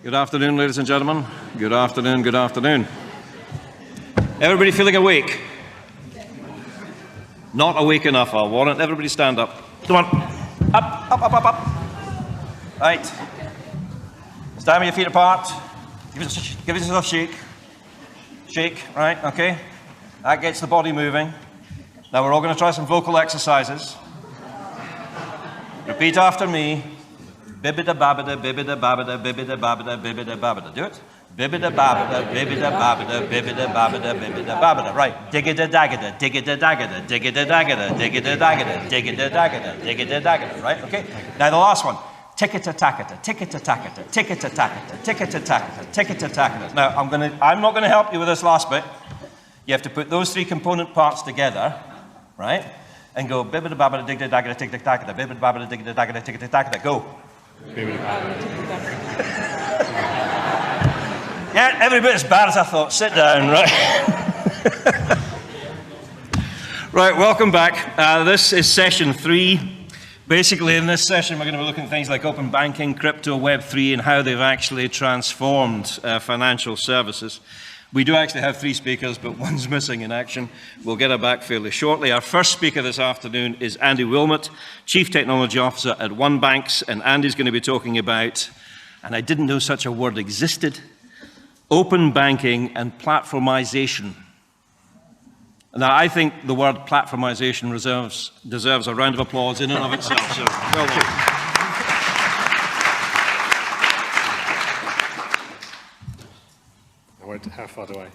Good afternoon, ladies and gentlemen. Good afternoon, good afternoon. Everybody feeling awake? Not awake enough, I'll warrant. Everybody stand up. Come on. Up, up, up, up, up. Right. Stand with your feet apart. Give yourself a shake. Shake, right, okay. That gets the body moving. Now we're all going to try some vocal exercises. Repeat after me. Bibida babida, bibida babida, bibida babida, bibida babida. Do it. Bibida babida, bibida babida, bibida babida, bibida babida. Right. Diggida daggida, diggida daggida, diggida daggida, diggida daggida, diggida daggida, diggida daggida. Right? Okay. Now the last one. Ticketa tacketa, ticketa tacketa, ticketa tacketa, ticketa tacketa, ticketa tacketa. Now I'm not gonna help you with this last bit. You have to put those three component parts together, right? And go bibida babida, diggida daggida, ticketa tacketa, bibida babida, diggida daggida, ticketa tacketa. Go. Yeah, every bit as bad as I thought. Sit down, right? Right, welcome back. This is session 3. Basically, in this session, we're going to be looking at things like open banking, crypto, Web3, and how they've actually transformed financial services. We do actually have 3 speakers, but one's missing in action. We'll get her back fairly shortly. Our first speaker this afternoon is Andy Willmot, Chief Technology Officer at OneBanx, and Andy's going to be talking about, and I didn't know such a word existed, open banking and platformisation. Now, I think the word platformisation deserves a round of applause in and of itself. So, well done. How far do I?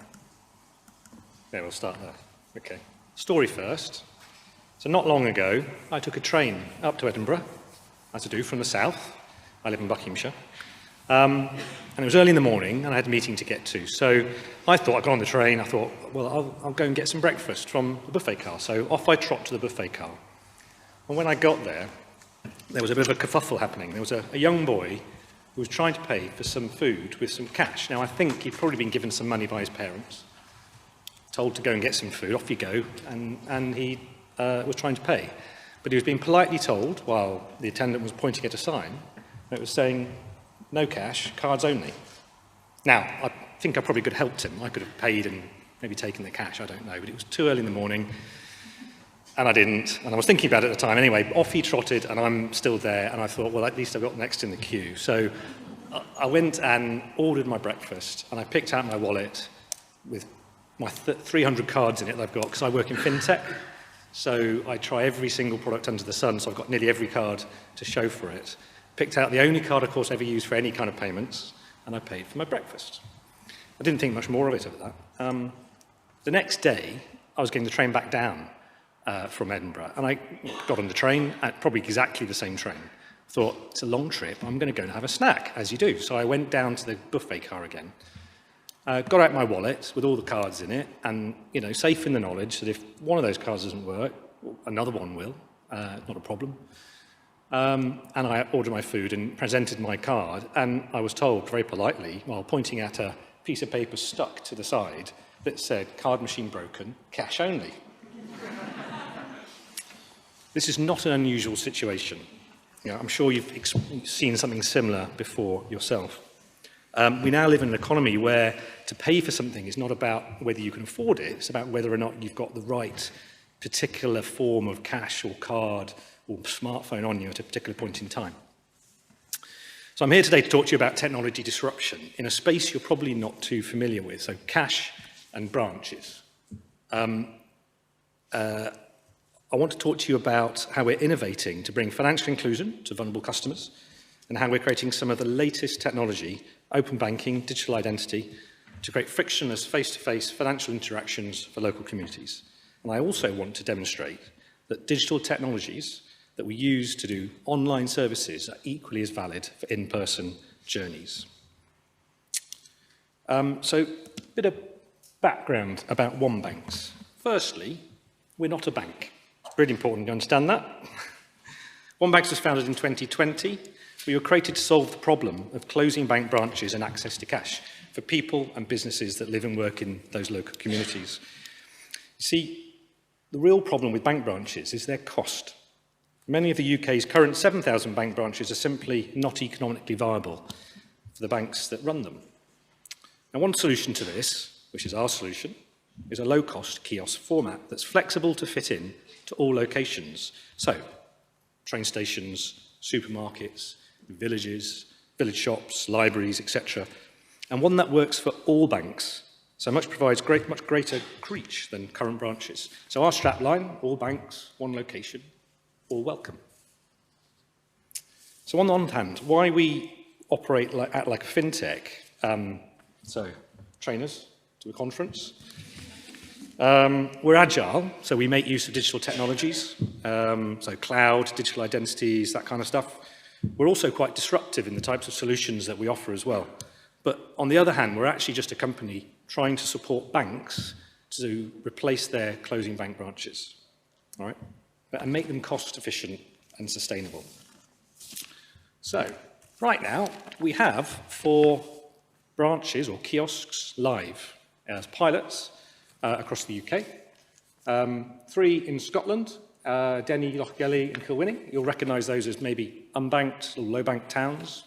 Yeah, we'll start there. Okay. Story first. So not long ago, I took a train up to Edinburgh, as I do from the south. I live in Buckinghamshire. And it was early in the morning, and I had a meeting to get to. So I thought, I got on the train, I thought, well, I'll go and get some breakfast from the buffet car. So off I trot to the buffet car. And when I got there, there was a bit of a kerfuffle happening. There was a young boy who was trying to pay for some food with some cash. Now, I think he'd probably been given some money by his parents, told to go and get some food, off you go, and he was trying to pay. But he was being politely told, while the attendant was pointing at a sign, that it was saying, no cash, cards only. Now, I think I probably could have helped him. I could have paid and maybe taken the cash, I don't know, but it was too early in the morning, and I didn't, and I was thinking about it at the time. Anyway, off he trotted, and I'm still there, and I thought, well, at least I got next in the queue. So I went and ordered my breakfast, and I picked out my wallet with my 300 cards in it that I've got, because I work in Fintech. So I try every single product under the sun, so I've got nearly every card to show for it. Picked out the only card, of course, I ever used for any kind of payments, and I paid for my breakfast. I didn't think much more of it after that. The next day, I was getting the train back down from Edinburgh, and I got on the train, at probably exactly the same train. Thought, it's a long trip, I'm going to go and have a snack, as you do. So I went down to the buffet car again, got out my wallet with all the cards in it, and, you know, safe in the knowledge that if one of those cards doesn't work, another one will, not a problem. And I ordered my food and presented my card, and I was told very politely, while pointing at a piece of paper stuck to the side, that said, card machine broken, cash only. This is not an unusual situation. You know, I'm sure you've seen something similar before yourself. We now live in an economy where to pay for something is not about whether you can afford it, it's about whether or not you've got the right particular form of cash or card or smartphone on you at a particular point in time. So I'm here today to talk to you about technology disruption in a space you're probably not too familiar with, so cash and branches. I want to talk to you about how we're innovating to bring financial inclusion to vulnerable customers and how we're creating some of the latest technology, open banking, digital identity, to create frictionless face-to-face financial interactions for local communities. And I also want to demonstrate that digital technologies that we use to do online services are equally as valid for in-person journeys. So, a bit of background about OneBanx. Firstly, we're not a bank. It's really important to understand that. OneBanx was founded in 2020. We were created to solve the problem of closing bank branches and access to cash for people and businesses that live and work in those local communities. You see, the real problem with bank branches is their cost. Many of the UK's current 7,000 bank branches are simply not economically viable for the banks that run them. Now, one solution to this, which is our solution, is a low-cost kiosk format that's flexible to fit in to all locations. So, train stations, supermarkets, villages, village shops, libraries, etc. And one that works for all banks. So provides much greater reach than current branches. So our strapline, all banks, one location, all welcome. So on the one hand, why we operate like a fintech, so trainers to a conference. We're agile, so we make use of digital technologies, so cloud, digital identities, that kind of stuff. We're also quite disruptive in the types of solutions that we offer as well. But on the other hand, we're actually just a company trying to support banks to replace their closing bank branches, all right? And make them cost efficient and sustainable. So, right now, we have 4 branches or kiosks live as pilots across the UK. 3 in Scotland, Denny, Lochgelly and Kilwinning. You'll recognise those as maybe unbanked or low-banked towns.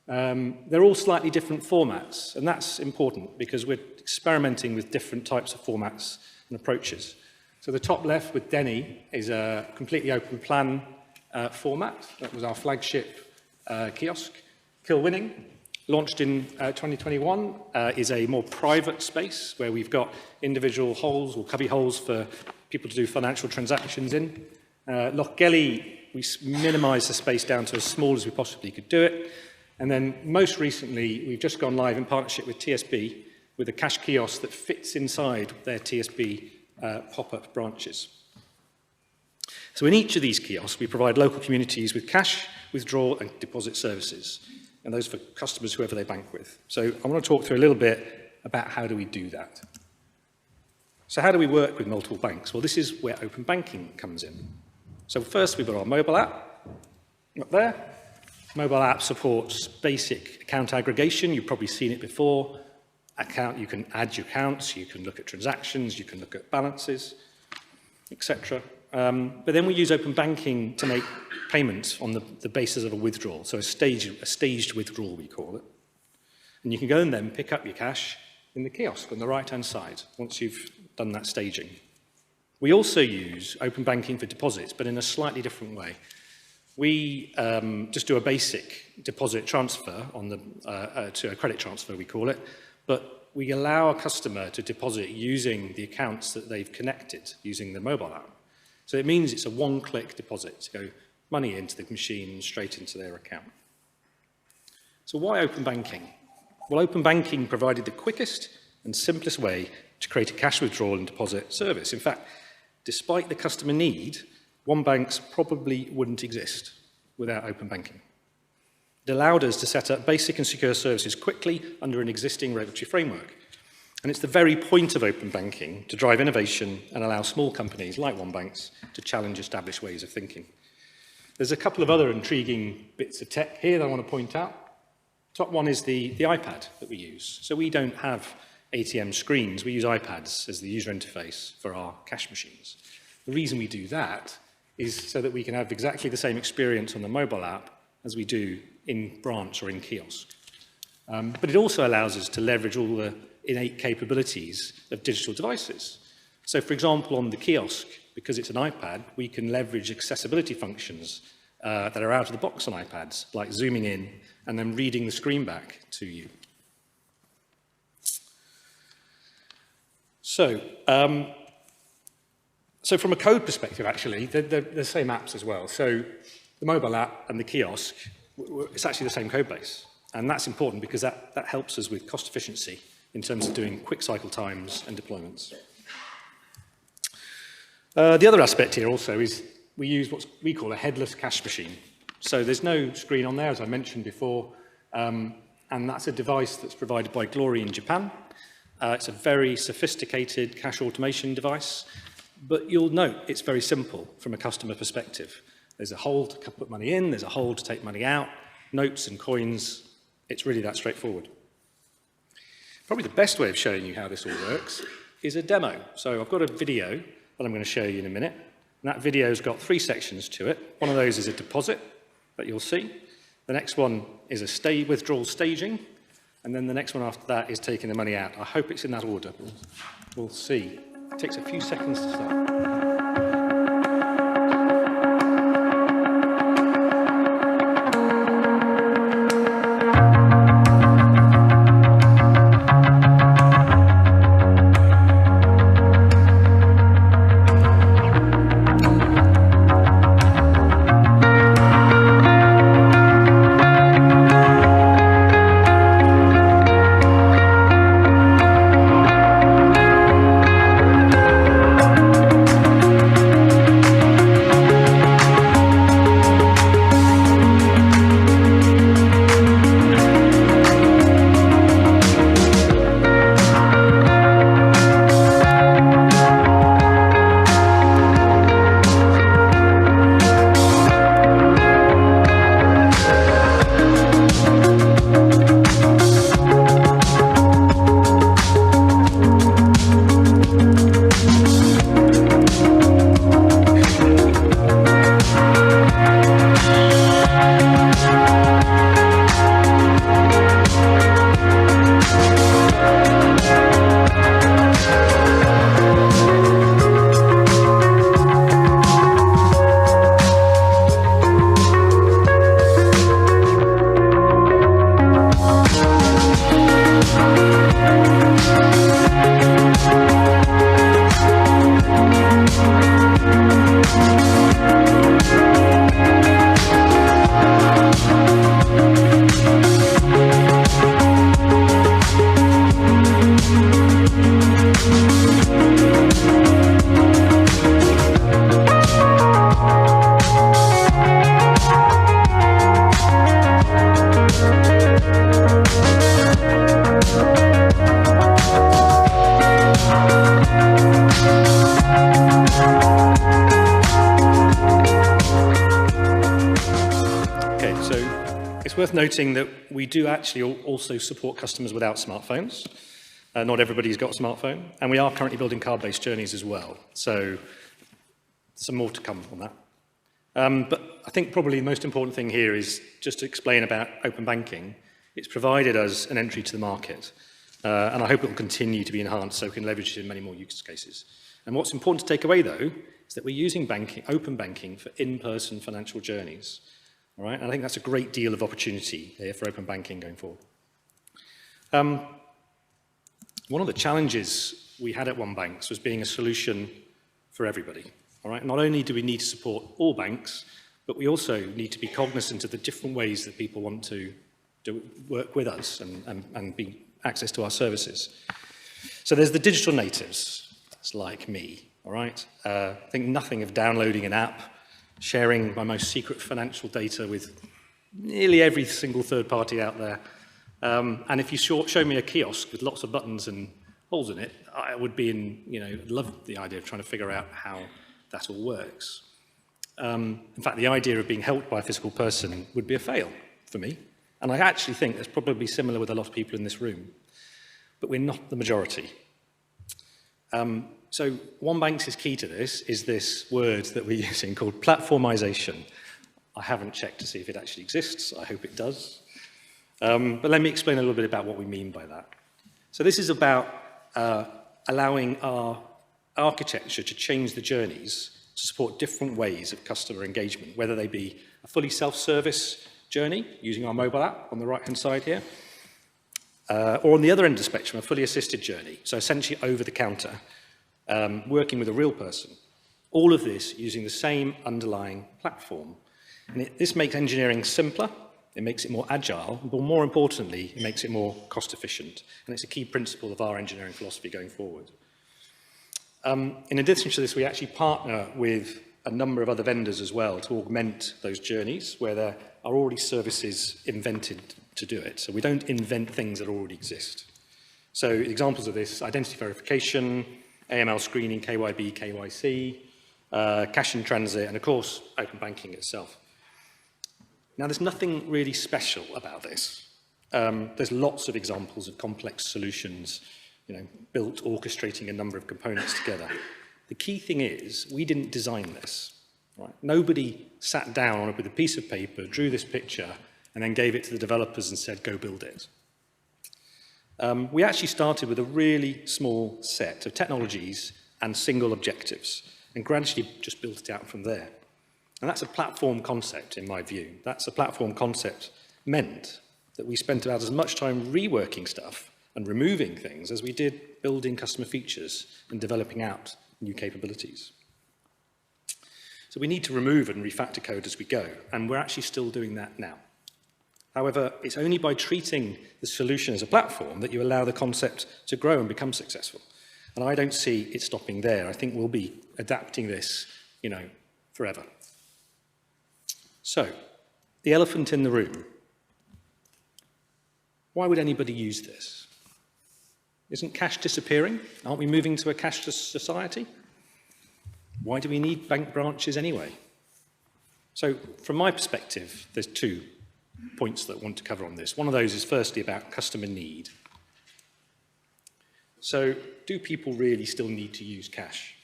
They're all slightly different formats, and that's important because we're experimenting with different types of formats and approaches. So the top left with Denny is a completely open plan format. That was our flagship kiosk. Kilwinning, launched in 2021, is a more private space where we've got individual holes or cubby holes for people to do financial transactions in. Lochgelly, we minimised the space down to as small as we possibly could do it. And then most recently, we've just gone live in partnership with TSB with a cash kiosk that fits inside their TSB pop-up branches. So in each of these kiosks, we provide local communities with cash, withdrawal and deposit services, and those for customers, whoever they bank with. So I want to talk through a little bit about how do we do that. So how do we work with multiple banks? Well, this is where open banking comes in. So first, we've got our mobile app up there. Mobile app supports basic account aggregation. You've probably seen it before. You can add your accounts, you can look at transactions, you can look at balances, etc. But then we use open banking to make payments on the basis of a withdrawal, so a staged withdrawal, we call it. And you can go and then pick up your cash in the kiosk on the right-hand side once you've done that staging. We also use open banking for deposits, but in a slightly different way. We just do a basic deposit transfer on to a credit transfer, we call it, but we allow a customer to deposit using the accounts that they've connected using the mobile app. So it means it's a one-click deposit to go money into the machine straight into their account. So why open banking? Well, open banking provided the quickest and simplest way to create a cash withdrawal and deposit service. In fact, despite the customer need, OneBanx probably wouldn't exist without open banking. It allowed us to set up basic and secure services quickly under an existing regulatory framework. And it's the very point of open banking to drive innovation and allow small companies like OneBanx to challenge established ways of thinking. There's a couple of other intriguing bits of tech here that I want to point out. Top one is the iPad that we use. So we don't have ATM screens, we use iPads as the user interface for our cash machines. The reason we do that is so that we can have exactly the same experience on the mobile app as we do in branch or in kiosk. But it also allows us to leverage all the innate capabilities of digital devices. So for example, on the kiosk, because it's an iPad, we can leverage accessibility functions that are out of the box on iPads, like zooming in and then reading the screen back to you. So from a code perspective, actually, they're the same apps as well. So the mobile app and the kiosk, it's actually the same code base. And that's important because that helps us with cost efficiency in terms of doing quick cycle times and deployments. The other aspect here also is we use what we call a headless cash machine. So there's no screen on there, as I mentioned before, and that's a device that's provided by Glory in Japan. It's a very sophisticated cash automation device, but you'll note it's very simple from a customer perspective. There's a hole to put money in, there's a hole to take money out, notes and coins. It's really that straightforward. Probably the best way of showing you how this all works is a demo. So I've got a video that I'm going to show you in a minute. And that video's got 3 sections to it. One of those is a deposit that you'll see. The next one is a withdrawal staging, and then the next one after that is taking the money out. I hope it's in that order. We'll see. It takes a few seconds to start. It's worth noting that we do actually also support customers without smartphones. Not everybody's got a smartphone, and we are currently building card-based journeys as well. So some more to come on that. But I think probably the most important thing here is just to explain about open banking. It's provided us an entry to the market, and I hope it will continue to be enhanced so we can leverage it in many more use cases. And what's important to take away, though, is that we're using open banking for in-person financial journeys. All right? And I think that's a great deal of opportunity here for open banking going forward. One of the challenges we had at OneBanx was being a solution for everybody. All right? Not only do we need to support all banks, but we also need to be cognizant of the different ways that people want to work with us and be access to our services. So there's the digital natives. That's like me. All right? Think nothing of downloading an app, sharing my most secret financial data with nearly every single third party out there. And if you show me a kiosk with lots of buttons and holes in it, I would be I'd love the idea of trying to figure out how that all works. In fact, the idea of being helped by a physical person would be a fail for me. And I actually think that's probably similar with a lot of people in this room. But we're not the majority. So OneBanx's key to this is this word that we're using called platformisation. I haven't checked to see if it actually exists. I hope it does. But let me explain a little bit about what we mean by that. So this is about allowing our architecture to change the journeys to support different ways of customer engagement, whether they be a fully self-service journey using our mobile app on the right-hand side here, or on the other end of the spectrum, a fully assisted journey, so essentially over the counter, working with a real person. All of this using the same underlying platform. And this makes engineering simpler, it makes it more agile, but more importantly, it makes it more cost efficient. And it's a key principle of our engineering philosophy going forward. In addition to this, we actually partner with a number of other vendors as well to augment those journeys where there are already services invented to do it. So we don't invent things that already exist. So examples of this, identity verification, AML screening, KYB, KYC, cash in transit, and of course, open banking itself. Now, there's nothing really special about this. There's lots of examples of complex solutions, built orchestrating a number of components together. The key thing is, we didn't design this. Right? Nobody sat down with a piece of paper, drew this picture, and then gave it to the developers and said, go build it. We actually started with a really small set of technologies and single objectives, and gradually just built it out from there. And that's a platform concept, in my view. That's a platform concept meant that we spent about as much time reworking stuff and removing things as we did building customer features and developing out new capabilities. So we need to remove and refactor code as we go, and we're actually still doing that now. However, it's only by treating the solution as a platform that you allow the concept to grow and become successful. And I don't see it stopping there. I think we'll be adapting this, forever. So, the elephant in the room. Why would anybody use this? Isn't cash disappearing? Aren't we moving to a cashless society? Why do we need bank branches anyway? So, from my perspective, there's 2 points that I want to cover on this. One of those is firstly about customer need. So, do people really still need to use cash?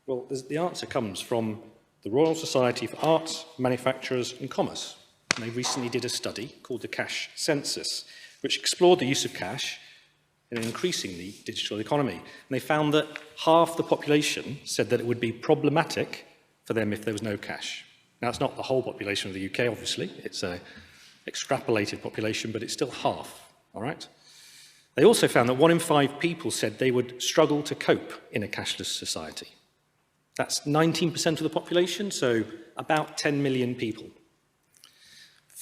Well, the answer comes from the Royal Society for Arts, Manufacturers and Commerce. And they recently did a study called the Cash Census, which explored the use of cash in an increasingly digital economy. And they found that half the population said that it would be problematic for them if there was no cash. Now, it's not the whole population of the UK, obviously. It's an extrapolated population, but it's still half, all right? They also found that 1 in 5 people said they would struggle to cope in a cashless society. That's 19% of the population, so about 10 million people.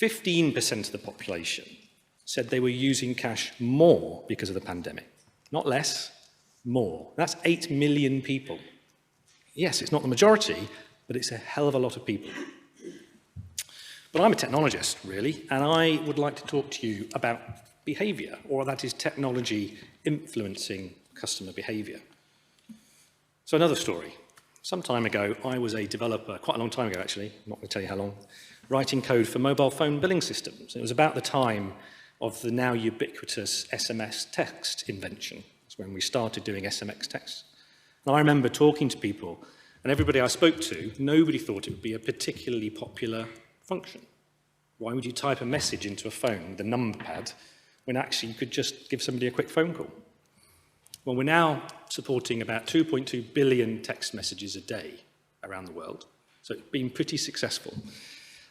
15% of the population said they were using cash more because of the pandemic. Not less, more. That's 8 million people. Yes, it's not the majority, but it's a hell of a lot of people. But I'm a technologist, really, and I would like to talk to you about behaviour, or that is technology influencing customer behaviour. So another story. Some time ago, I was a developer, quite a long time ago actually, I'm not going to tell you how long, writing code for mobile phone billing systems. It was about the time of the now ubiquitous SMS text invention. It's when we started doing SMS text. And I remember talking to people, and everybody I spoke to, nobody thought it would be a particularly popular function. Why would you type a message into a phone, the number pad, when actually you could just give somebody a quick phone call? Well, we're now supporting about 2.2 billion text messages a day around the world. So it's been pretty successful.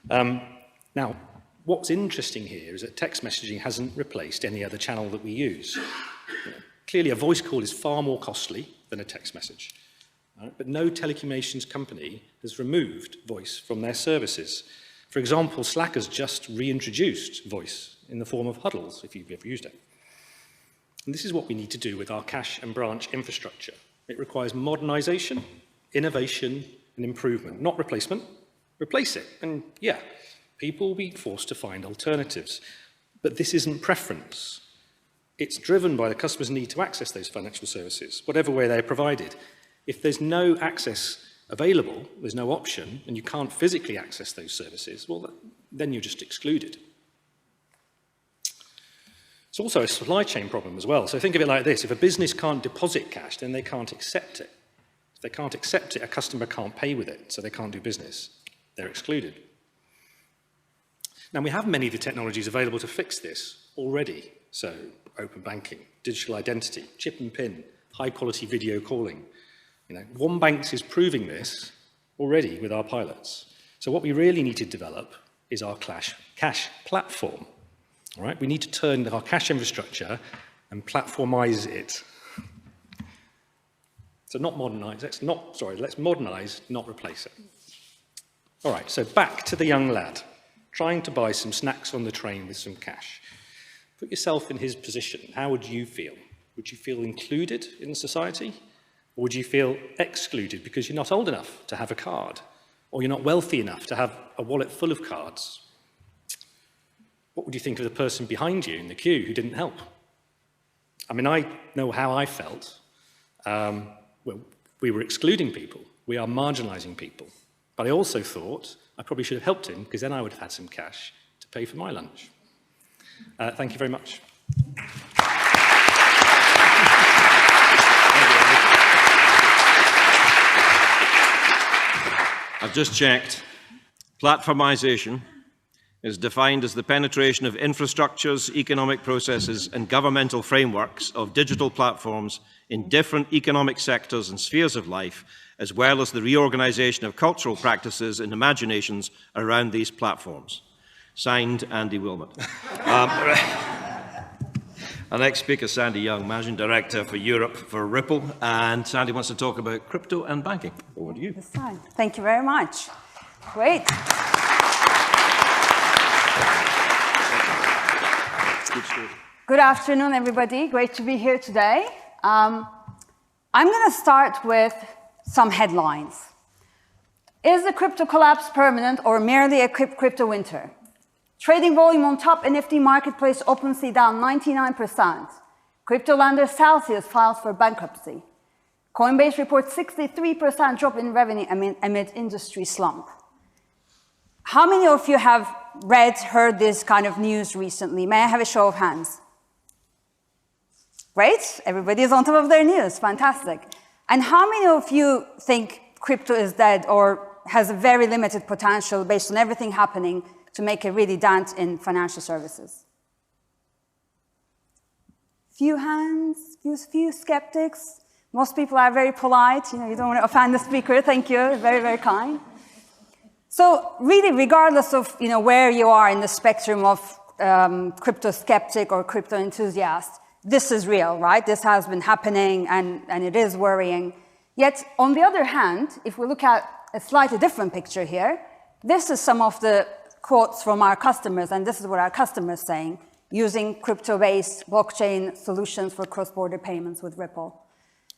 Now, what's interesting here is that text messaging hasn't replaced any other channel that we use. Clearly, a voice call is far more costly than a text message. Right? But no telecommunications company has removed voice from their services. For example, Slack has just reintroduced voice in the form of huddles, if you've ever used it. And this is what we need to do with our cash and branch infrastructure. It requires modernisation, innovation, and improvement, not replacement. Replace it, and yeah, people will be forced to find alternatives. But this isn't preference. It's driven by the customer's need to access those financial services, whatever way they're provided. If there's no access available, there's no option, and you can't physically access those services, well, then you're just excluded. It's also a supply chain problem as well. So think of it like this. If a business can't deposit cash, then they can't accept it. If they can't accept it, a customer can't pay with it, so they can't do business. They're excluded. Now, we have many of the technologies available to fix this already. So open banking, digital identity, chip and PIN, high-quality video calling. OneBanx is proving this already with our pilots. So what we really need to develop is our cash platform. All right? We need to turn our cash infrastructure and platformize it. So not modernize, let's modernize, not replace it. All right, so back to the young lad, trying to buy some snacks on the train with some cash. Put yourself in his position. How would you feel? Would you feel included in society? Or would you feel excluded because you're not old enough to have a card? Or you're not wealthy enough to have a wallet full of cards? What would you think of the person behind you in the queue who didn't help? I mean, I know how I felt. Well, we were excluding people. We are marginalising people. But I also thought I probably should have helped him because then I would have had some cash to pay for my lunch. Thank you very much. I've just checked. Platformisation is defined as the penetration of infrastructures, economic processes, and governmental frameworks of digital platforms in different economic sectors and spheres of life, as well as the reorganization of cultural practices and imaginations around these platforms. Signed, Andy Willmot. Our next speaker is Sandy Young, Managing Director for Europe for Ripple, and Sandy wants to talk about crypto and banking. Over to you. This time. Thank you very much. Great. Good afternoon, everybody. Great to be here today. I'm going to start with some headlines. Is the crypto collapse permanent or merely a crypto winter? Trading volume on top NFT marketplace OpenSea down 99%. Crypto lender Celsius files for bankruptcy. Coinbase reports 63% drop in revenue amid industry slump. How many of you have heard this kind of news recently? May I have a show of hands? Great, everybody is on top of their news, fantastic. And how many of you think crypto is dead or has a very limited potential based on everything happening to make a really dent in financial services? Few hands, few skeptics. Most people are very polite. You don't want to offend the speaker. Thank you, very, very kind. So really, regardless of where you are in the spectrum of crypto skeptic or crypto enthusiast, this is real, right? This has been happening and it is worrying. Yet, on the other hand, if we look at a slightly different picture here, this is some of the quotes from our customers, and this is what our customers are saying, using crypto-based blockchain solutions for cross-border payments with Ripple.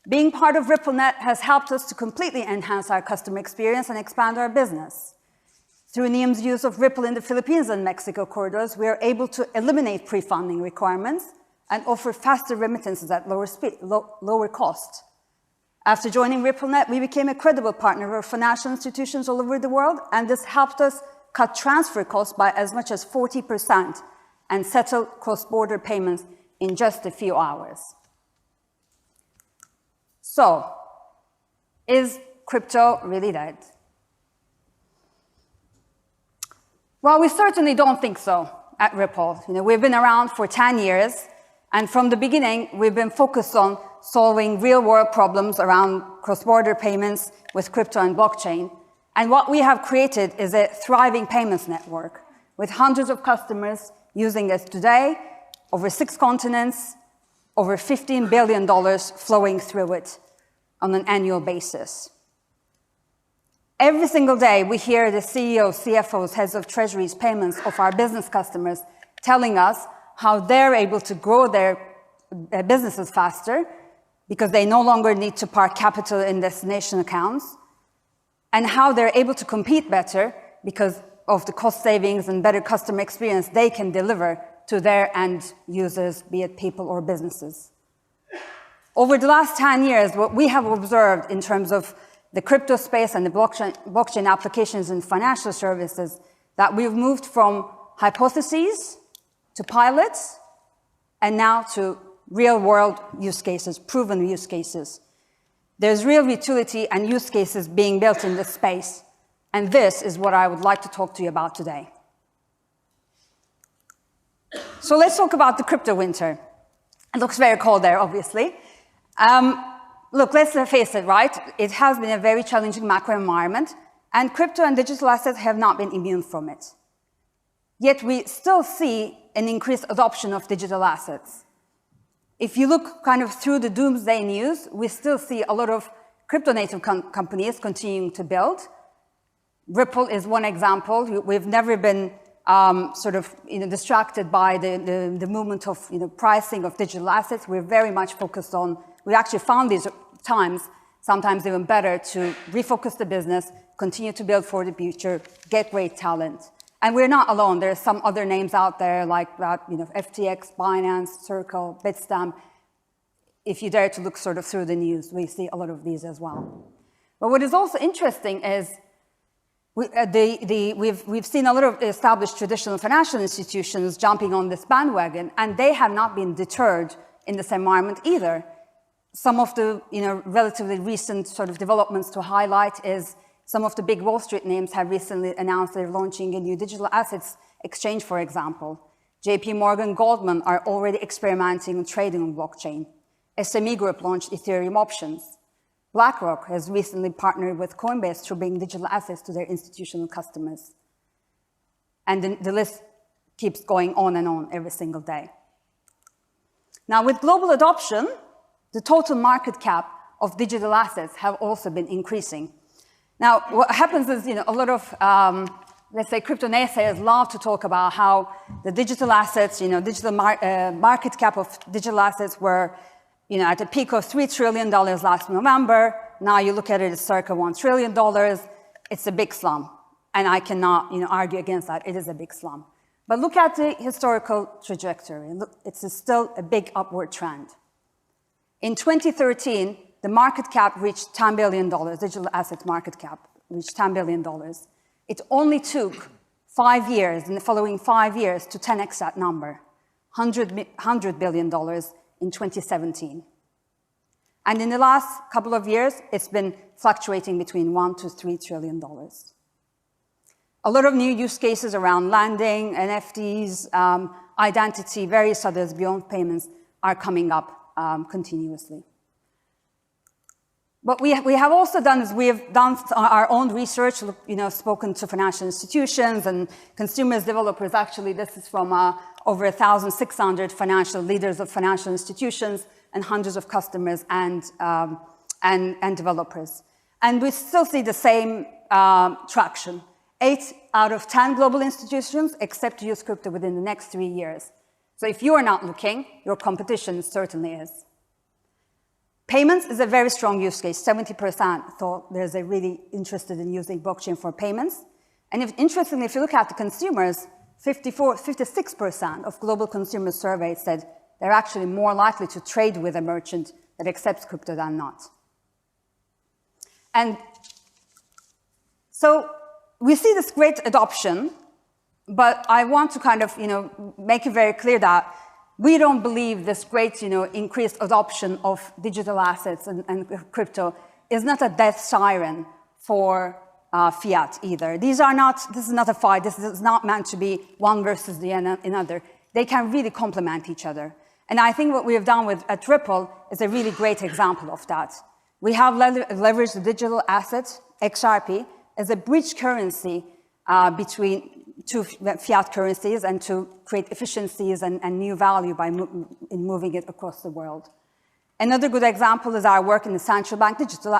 Being part of RippleNet has helped us to completely enhance our customer experience and expand our business. Through NIM's use of Ripple in the Philippines and Mexico corridors, we are able to eliminate pre-funding requirements and offer faster remittances at lower cost. After joining RippleNet, we became a credible partner for financial institutions all over the world, and this helped us cut transfer costs by as much as 40% and settle cross-border payments in just a few hours. So, is crypto really dead? Well, we certainly don't think so at Ripple. We've been around for 10 years, and from the beginning, we've been focused on solving real-world problems around cross-border payments with crypto and blockchain. And what we have created is a thriving payments network with hundreds of customers using it today, over 6 continents, over $15 billion flowing through it on an annual basis. Every single day, we hear the CEOs, CFOs, heads of treasuries, payments of our business customers telling us how they're able to grow their businesses faster because they no longer need to park capital in destination accounts, and how they're able to compete better because of the cost savings and better customer experience they can deliver to their end users, be it people or businesses. Over the last 10 years, what we have observed in terms of the crypto space and the blockchain applications in financial services, that we've moved from hypotheses to pilots and now to real-world use cases, proven use cases. There's real utility and use cases being built in this space, and this is what I would like to talk to you about today. So let's talk about the crypto winter. It looks very cold there, obviously. Look, let's face it, right? It has been a very challenging macro environment, and crypto and digital assets have not been immune from it. Yet we still see an increased adoption of digital assets. If you look kind of through the doomsday news, we still see a lot of crypto-native companies continuing to build. Ripple is one example. We've never been distracted by the movement of pricing of digital assets. We're very much focused on, we actually found these times, sometimes even better, to refocus the business, continue to build for the future, get great talent. And we're not alone. There are some other names out there like that, FTX, Binance, Circle, Bitstamp. If you dare to look sort of through the news, we see a lot of these as well. But what is also interesting is we've seen a lot of established traditional financial institutions jumping on this bandwagon, and they have not been deterred in this environment either. Some of the relatively recent sort of developments to highlight is some of the big Wall Street names have recently announced they're launching a new digital assets exchange, for example. JP Morgan, Goldman are already experimenting and trading on blockchain. SME Group launched Ethereum options. BlackRock has recently partnered with Coinbase to bring digital assets to their institutional customers. And the list keeps going on and on every single day. Now, with global adoption, the total market cap of digital assets have also been increasing. Now, what happens is, a lot of, let's say, crypto naysayers love to talk about how the digital assets, market cap of digital assets were, at a peak of $3 trillion last November. Now you look at it as circa $1 trillion. It's a big slump. And I cannot, argue against that. It is a big slump. But look at the historical trajectory. Look, it's still a big upward trend. In 2013, the market cap reached $10 billion, digital asset market cap reached $10 billion. It only took 5 years, in the following 5 years, to 10x that number, $100 billion in 2017. And in the last couple of years, it's been fluctuating between $1 to $3 trillion. A lot of new use cases around lending, NFTs, identity, various others beyond payments are coming up continuously. What we have also done is we have done our own research, spoken to financial institutions and consumers, developers. Actually, this is from over 1,600 financial leaders of financial institutions and hundreds of customers and developers. And we still see the same traction. 8 out of 10 global institutions expect to use crypto within the next 3 years. So if you are not looking, your competition certainly is. Payments is a very strong use case. 70% thought there's a really interested in using blockchain for payments. And interestingly, if you look at the consumers, 56% of global consumers surveyed said they're actually more likely to trade with a merchant that accepts crypto than not. And so we see this great adoption, but I want to kind of, make it very clear that we don't believe this great, increased adoption of digital assets and crypto is not a death siren for fiat either. This is not a fight. This is not meant to be one versus the another. They can really complement each other. And I think what we have done at Ripple is a really great example of that. We have leveraged the digital asset, XRP, as a bridge currency between two fiat currencies and to create efficiencies and new value in moving it across the world. Another good example is our work in the central bank digital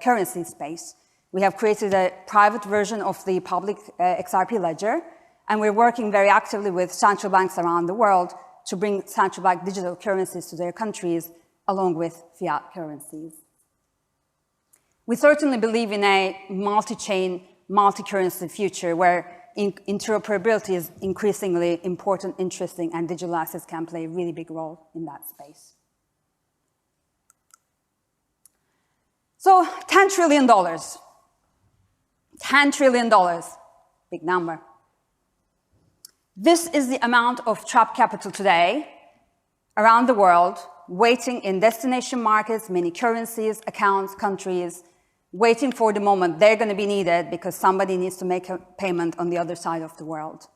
currency space. We have created a private version of the public XRP ledger, and we're working very actively with central banks around the world to bring central bank digital currencies to their countries along with fiat currencies. We certainly believe in a multi-chain, multi-currency future where interoperability is increasingly important, interesting, and digital assets can play a really big role in that space. So $10 trillion. $10 trillion, big number. This is the amount of trapped capital today around the world, waiting in destination markets, many currencies, accounts, countries, waiting for the moment they're going to be needed because somebody needs to make a payment on the other side of the world.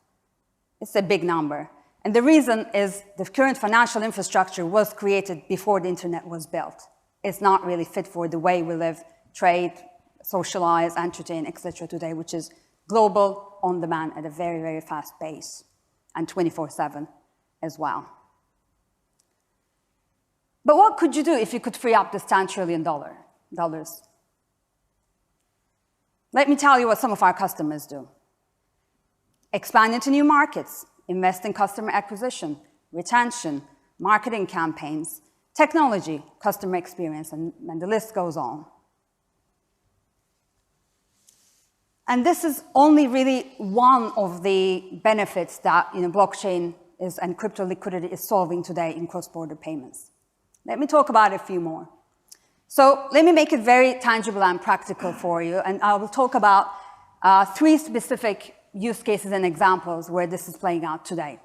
It's a big number. And the reason is the current financial infrastructure was created before the internet was built. It's not really fit for the way we live, trade, socialize, entertain, etc. today, which is global, on demand, at a very, very fast pace, and 24/7 as well. But what could you do if you could free up this $10 trillion? Let me tell you what some of our customers do. Expand into new markets, invest in customer acquisition, retention, marketing campaigns, technology, customer experience, and the list goes on. And this is only really one of the benefits that blockchain and crypto liquidity is solving today in cross-border payments. Let me talk about a few more. So let me make it very tangible and practical for you, and I will talk about 3 specific use cases and examples where this is playing out today.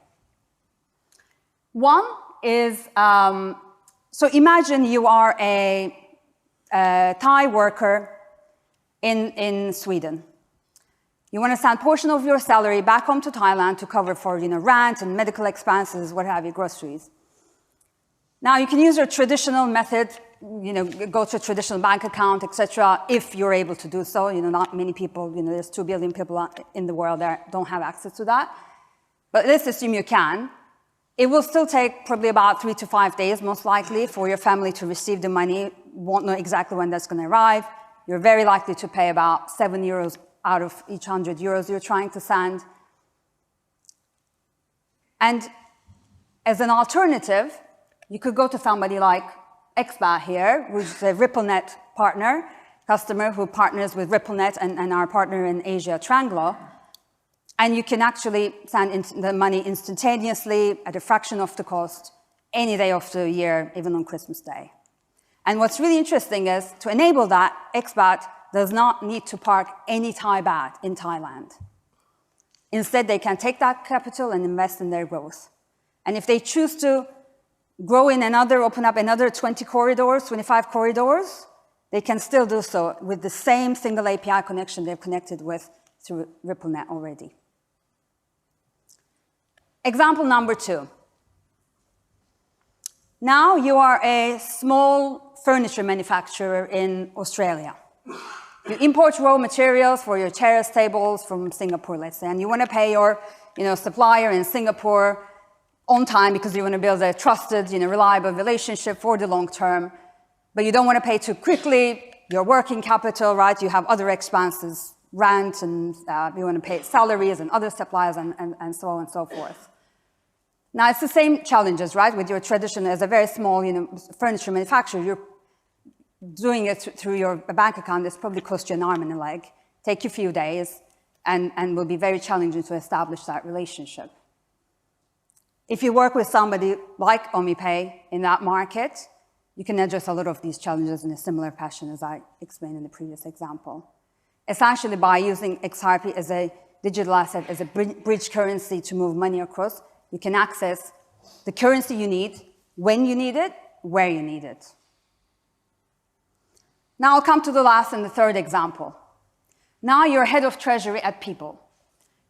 One is, so imagine you are a Thai worker in Sweden. You want to send a portion of your salary back home to Thailand to cover for, rent and medical expenses, what have you, groceries. Now, you can use your traditional method, go to a traditional bank account, etc., if you're able to do so. Not many people, there's 2 billion people in the world that don't have access to that. But let's assume you can. It will still take probably about 3 to 5 days, most likely, for your family to receive the money. Won't know exactly when that's going to arrive. You're very likely to pay about €7 out of each €100 you're trying to send. And as an alternative, you could go to somebody like XBAT here, which is a RippleNet partner, customer who partners with RippleNet and our partner in Asia, Tranglo. And you can actually send the money instantaneously at a fraction of the cost any day of the year, even on Christmas Day. And what's really interesting is, to enable that, XBAT does not need to park any Thai baht in Thailand. Instead, they can take that capital and invest in their growth. And if they choose to grow in open up another 20 corridors, 25 corridors, they can still do so with the same single API connection they've connected with through RippleNet already. Example number 2. Now you are a small furniture manufacturer in Australia. You import raw materials for your chairs, tables from Singapore, let's say, and you want to pay your supplier in Singapore on time because you want to build a trusted, reliable relationship for the long term, but you don't want to pay too quickly, your working capital, right? You have other expenses, rent, and you want to pay salaries and other suppliers and so on and so forth. Now, it's the same challenges, right? With your tradition as a very small, furniture manufacturer, you're doing it through your bank account. This probably cost you an arm and a leg, take you a few days, and will be very challenging to establish that relationship. If you work with somebody like OmiPay in that market, you can address a lot of these challenges in a similar fashion as I explained in the previous example. Essentially, by using XRP as a digital asset, as a bridge currency to move money across, you can access the currency you need, when you need it, where you need it. Now I'll come to the last and the third example. Now you're head of treasury at People.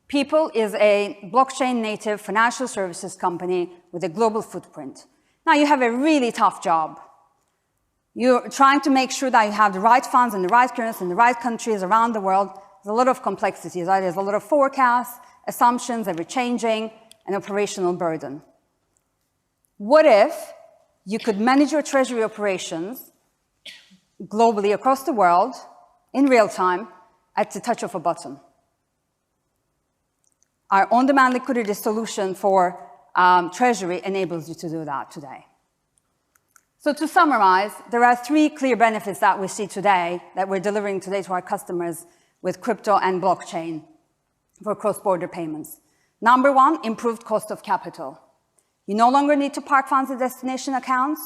People is a blockchain-native financial services company with a global footprint. Now you have a really tough job. You're trying to make sure that you have the right funds and the right currency in the right countries around the world. There's a lot of complexities, right? There's a lot of forecasts, assumptions, ever-changing, and operational burden. What if you could manage your treasury operations globally across the world in real time at the touch of a button? Our on-demand liquidity solution for treasury enables you to do that today. So to summarize, there are 3 clear benefits that we see today that we're delivering today to our customers with crypto and blockchain for cross-border payments. Number 1, improved cost of capital. You no longer need to park funds in destination accounts,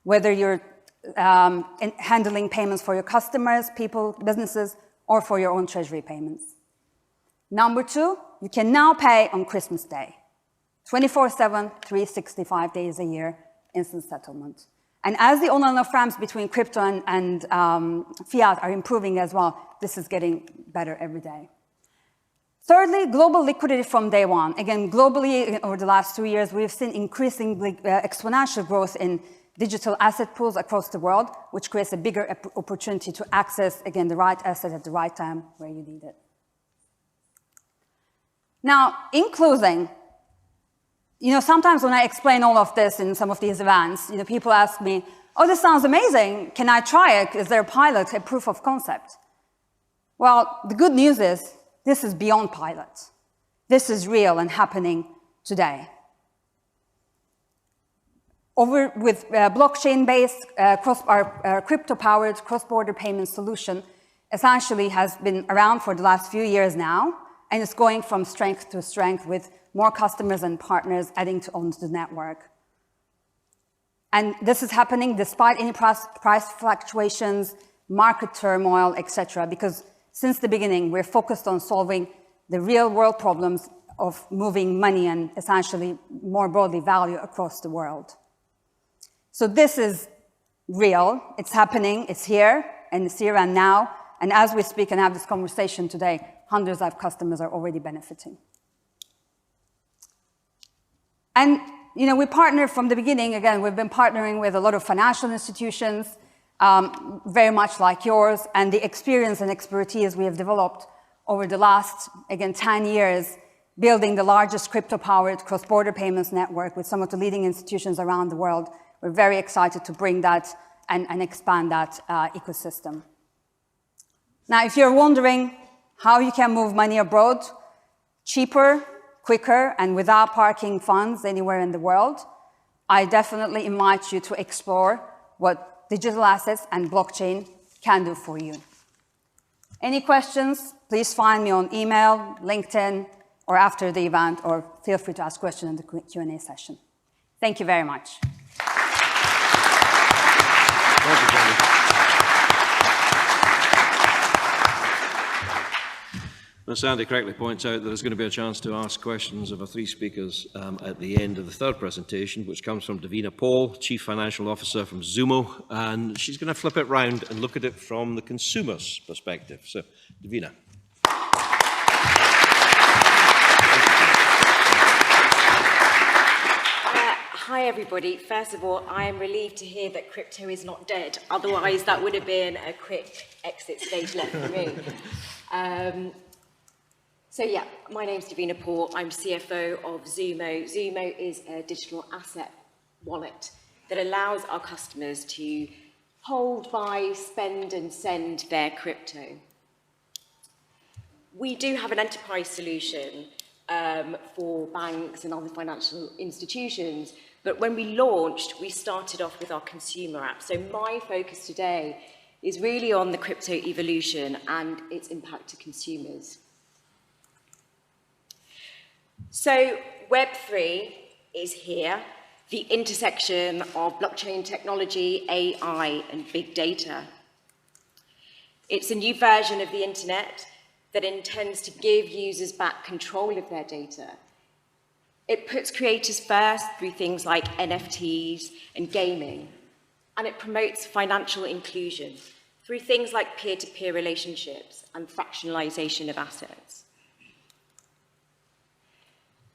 whether you're handling payments for your customers, people, businesses, or for your own treasury payments. Number 2, you can now pay on Christmas Day. 24/7, 365 days a year, instant settlement. And as the on-and-off ramps between crypto and fiat are improving as well, this is getting better every day. Thirdly, global liquidity from day one. Again, globally, over the last 2 years, we've seen increasingly exponential growth in digital asset pools across the world, which creates a bigger opportunity to access, again, the right asset at the right time where you need it. Now, in closing, sometimes when I explain all of this in some of these events, people ask me, oh, this sounds amazing. Can I try it? Is there a pilot, a proof of concept? Well, the good news is this is beyond pilot. This is real and happening today. With blockchain-based, our crypto-powered cross-border payment solution essentially has been around for the last few years now, and it's going from strength to strength with more customers and partners adding onto the network. And this is happening despite any price fluctuations, market turmoil, etc., because since the beginning, we're focused on solving the real-world problems of moving money and essentially, more broadly, value across the world. So this is real. It's happening. It's here and now. And as we speak and have this conversation today, hundreds of customers are already benefiting. And we partner from the beginning. Again, we've been partnering with a lot of financial institutions, very much like yours, and the experience and expertise we have developed over the last, again, 10 years, building the largest crypto-powered cross-border payments network with some of the leading institutions around the world. We're very excited to bring that and expand that ecosystem. Now, if you're wondering how you can move money abroad cheaper, quicker, and without parking funds anywhere in the world, I definitely invite you to explore what digital assets and blockchain can do for you. Any questions, please find me on email, LinkedIn, or after the event, or feel free to ask questions in the Q&A session. Thank you very much. Thank you, Jenny. Well, Sandy correctly points out that there's going to be a chance to ask questions of our three speakers at the end of the third presentation, which comes from Davina Paul, Chief Financial Officer from Zumo, and she's going to flip it round and look at it from the consumer's perspective. So, Davina. Hi everybody. First of all, I am relieved to hear that crypto is not dead. Otherwise, that would have been a quick exit stage left for me. So yeah, my name's Davina Paul. I'm CFO of Zumo. Zumo is a digital asset wallet that allows our customers to hold, buy, spend and send their crypto. We do have an enterprise solution for banks and other financial institutions, but when we launched, we started off with our consumer app. So my focus today is really on the crypto evolution and its impact to consumers. So Web3 is here, the intersection of blockchain technology, AI, and big data. It's a new version of the internet that intends to give users back control of their data. It puts creators first through things like NFTs and gaming, and it promotes financial inclusion through things like peer-to-peer relationships and fractionalization of assets.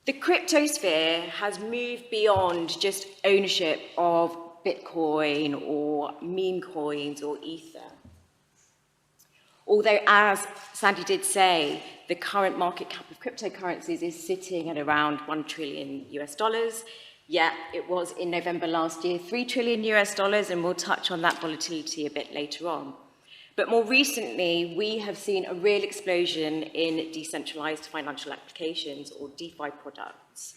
The cryptosphere has moved beyond just ownership of Bitcoin or meme coins or Ether. Although, as Sandy did say, the current market cap of cryptocurrencies is sitting at around $1 trillion US, yet it was in November last year $3 trillion US, and we'll touch on that volatility a bit later on. But more recently, we have seen a real explosion in decentralized financial applications, or DeFi products.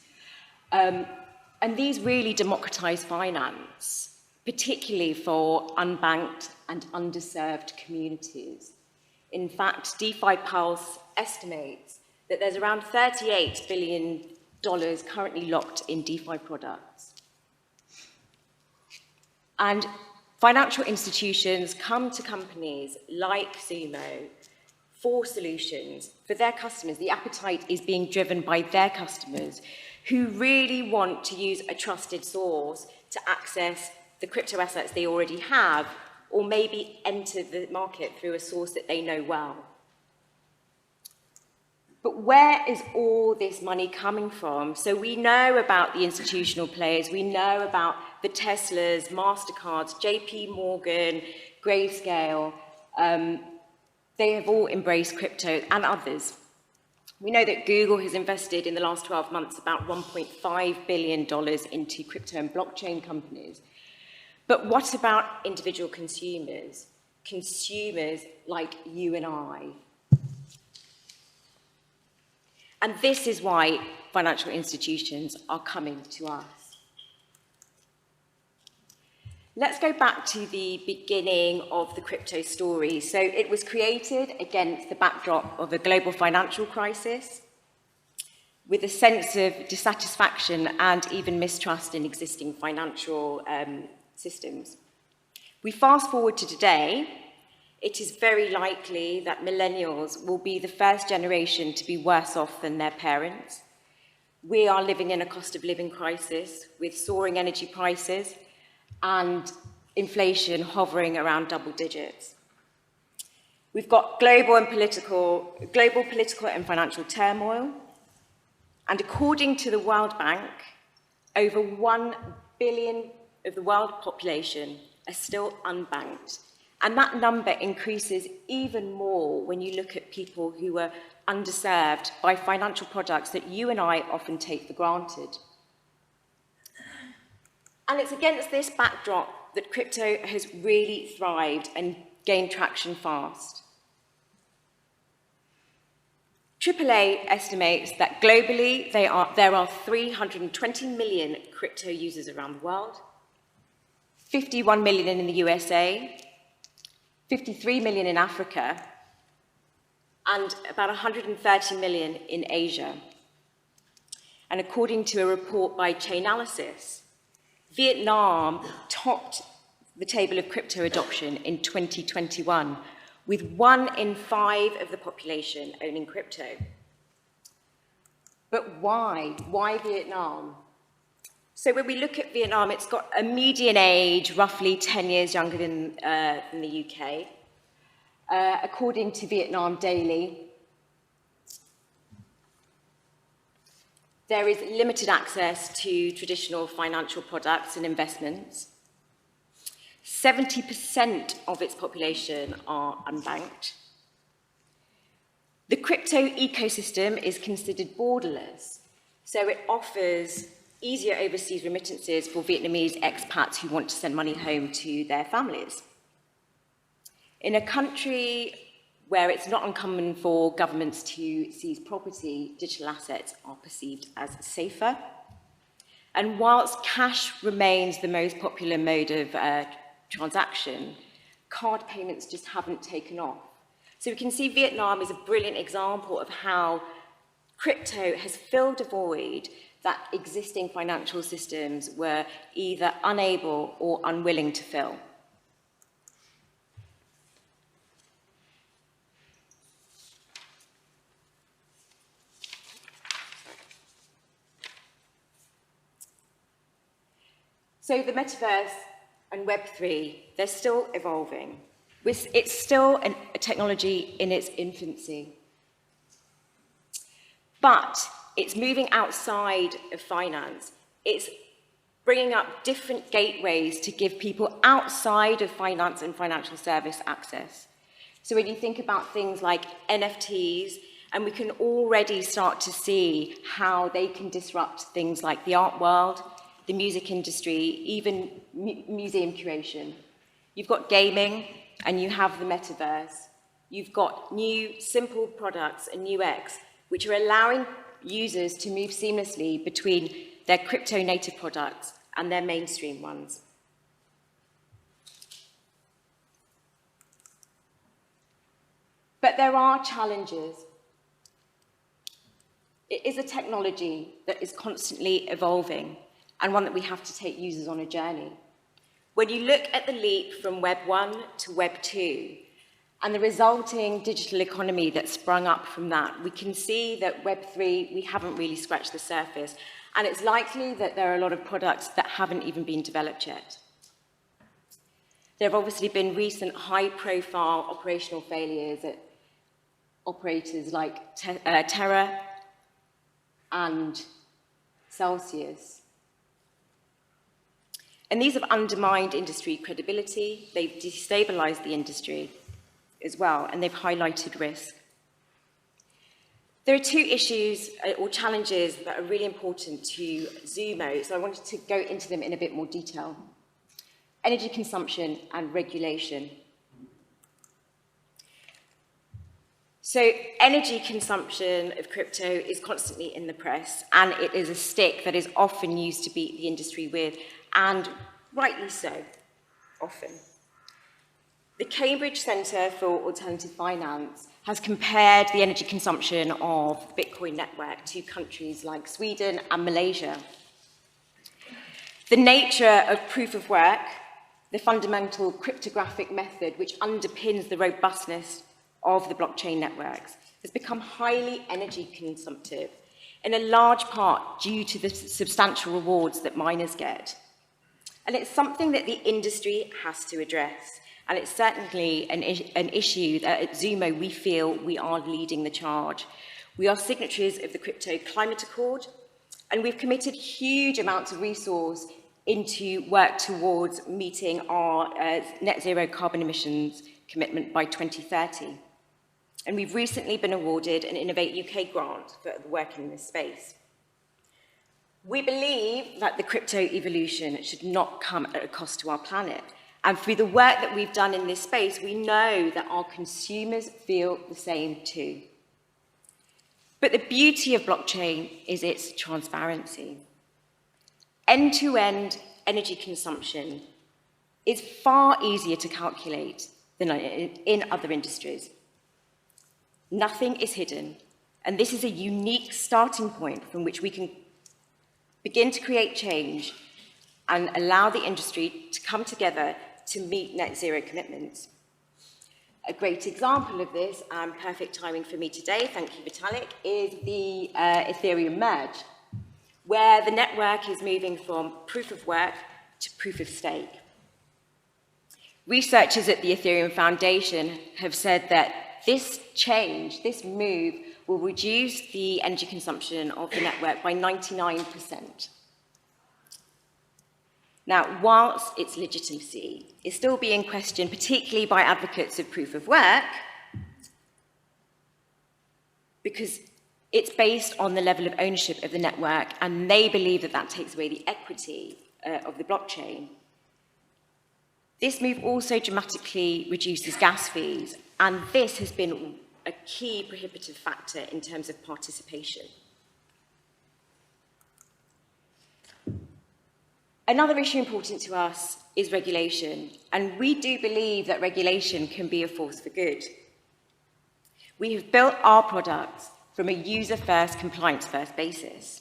And these really democratize finance, particularly for unbanked and underserved communities. In fact, DeFi Pulse estimates that there's around $38 billion currently locked in DeFi products. And financial institutions come to companies like Zumo for solutions for their customers. The appetite is being driven by their customers who really want to use a trusted source to access the crypto assets they already have, or maybe enter the market through a source that they know well. But where is all this money coming from? So we know about the institutional players, we know about the Teslas, MasterCards, JP Morgan, Grayscale. They have all embraced crypto, and others. We know that Google has invested in the last 12 months about $1.5 billion into crypto and blockchain companies. But what about individual consumers? Consumers like you and I. And this is why financial institutions are coming to us. Let's go back to the beginning of the crypto story. So it was created against the backdrop of a global financial crisis, with a sense of dissatisfaction and even mistrust in existing financial systems. We fast forward to today, it is very likely that millennials will be the first generation to be worse off than their parents. We are living in a cost of living crisis with soaring energy prices and inflation hovering around double digits. We've got global political and financial turmoil. And according to the World Bank, over 1 billion of the world population are still unbanked. And that number increases even more when you look at people who are underserved by financial products that you and I often take for granted. And it's against this backdrop that crypto has really thrived and gained traction fast. AAA estimates that globally there are 320 million crypto users around the world, 51 million in the USA, 53 million in Africa, and about 130 million in Asia. And according to a report by Chainalysis, Vietnam topped the table of crypto adoption in 2021, with 1 in 5 of the population owning crypto. But why? Why Vietnam? So when we look at Vietnam, it's got a median age roughly 10 years younger than the UK. According to Vietnam Daily, there is limited access to traditional financial products and investments. 70% of its population are unbanked. The crypto ecosystem is considered borderless, so it offers easier overseas remittances for Vietnamese expats who want to send money home to their families. In a country where it's not uncommon for governments to seize property, digital assets are perceived as safer. And whilst cash remains the most popular mode of transaction, card payments just haven't taken off. So we can see Vietnam is a brilliant example of how crypto has filled a void that existing financial systems were either unable or unwilling to fill. So the metaverse and Web3, they're still evolving. It's still a technology in its infancy. But it's moving outside of finance. It's bringing up different gateways to give people outside of finance and financial service access. So when you think about things like NFTs, and we can already start to see how they can disrupt things like the art world, the music industry, even museum curation. You've got gaming, and you have the metaverse. You've got new, simple products and UX, which are allowing users to move seamlessly between their crypto-native products and their mainstream ones. But there are challenges. It is a technology that is constantly evolving, and one that we have to take users on a journey. When you look at the leap from Web 1 to Web 2, and the resulting digital economy that sprung up from that, we can see that Web 3, we haven't really scratched the surface, and it's likely that there are a lot of products that haven't even been developed yet. There have obviously been recent high-profile operational failures at operators like Terra and Celsius. And these have undermined industry credibility, they've destabilized the industry as well, and they've highlighted risk. There are 2 issues or challenges that are really important to Zumo, so I wanted to go into them in a bit more detail. Energy consumption and regulation. So energy consumption of crypto is constantly in the press, and it is a stick that is often used to beat the industry with, and rightly so, often. The Cambridge Centre for Alternative Finance has compared the energy consumption of the Bitcoin network to countries like Sweden and Malaysia. The nature of proof of work, the fundamental cryptographic method which underpins the robustness of the blockchain networks, has become highly energy consumptive, in a large part due to the substantial rewards that miners get. And it's something that the industry has to address. And it's certainly an issue that at Zumo we feel we are leading the charge. We are signatories of the Crypto Climate Accord, and we've committed huge amounts of resource into work towards meeting our net zero carbon emissions commitment by 2030. And we've recently been awarded an Innovate UK grant for working in this space. We believe that the crypto evolution should not come at a cost to our planet. And through the work that we've done in this space, we know that our consumers feel the same too. But the beauty of blockchain is its transparency. End-to-end energy consumption is far easier to calculate than in other industries. Nothing is hidden, and this is a unique starting point from which we can begin to create change and allow the industry to come together to meet net zero commitments. A great example of this, and perfect timing for me today, thank you Vitalik, is the Ethereum merge, where the network is moving from proof of work to proof of stake. Researchers at the Ethereum Foundation have said that this change, this move, will reduce the energy consumption of the network by 99%. Now, whilst its legitimacy is still being questioned, particularly by advocates of proof of work, because it's based on the level of ownership of the network, and they believe that that takes away the equity of the blockchain. This move also dramatically reduces gas fees, and this has been a key prohibitive factor in terms of participation. Another issue important to us is regulation, and we do believe that regulation can be a force for good. We have built our products from a user-first, compliance-first basis.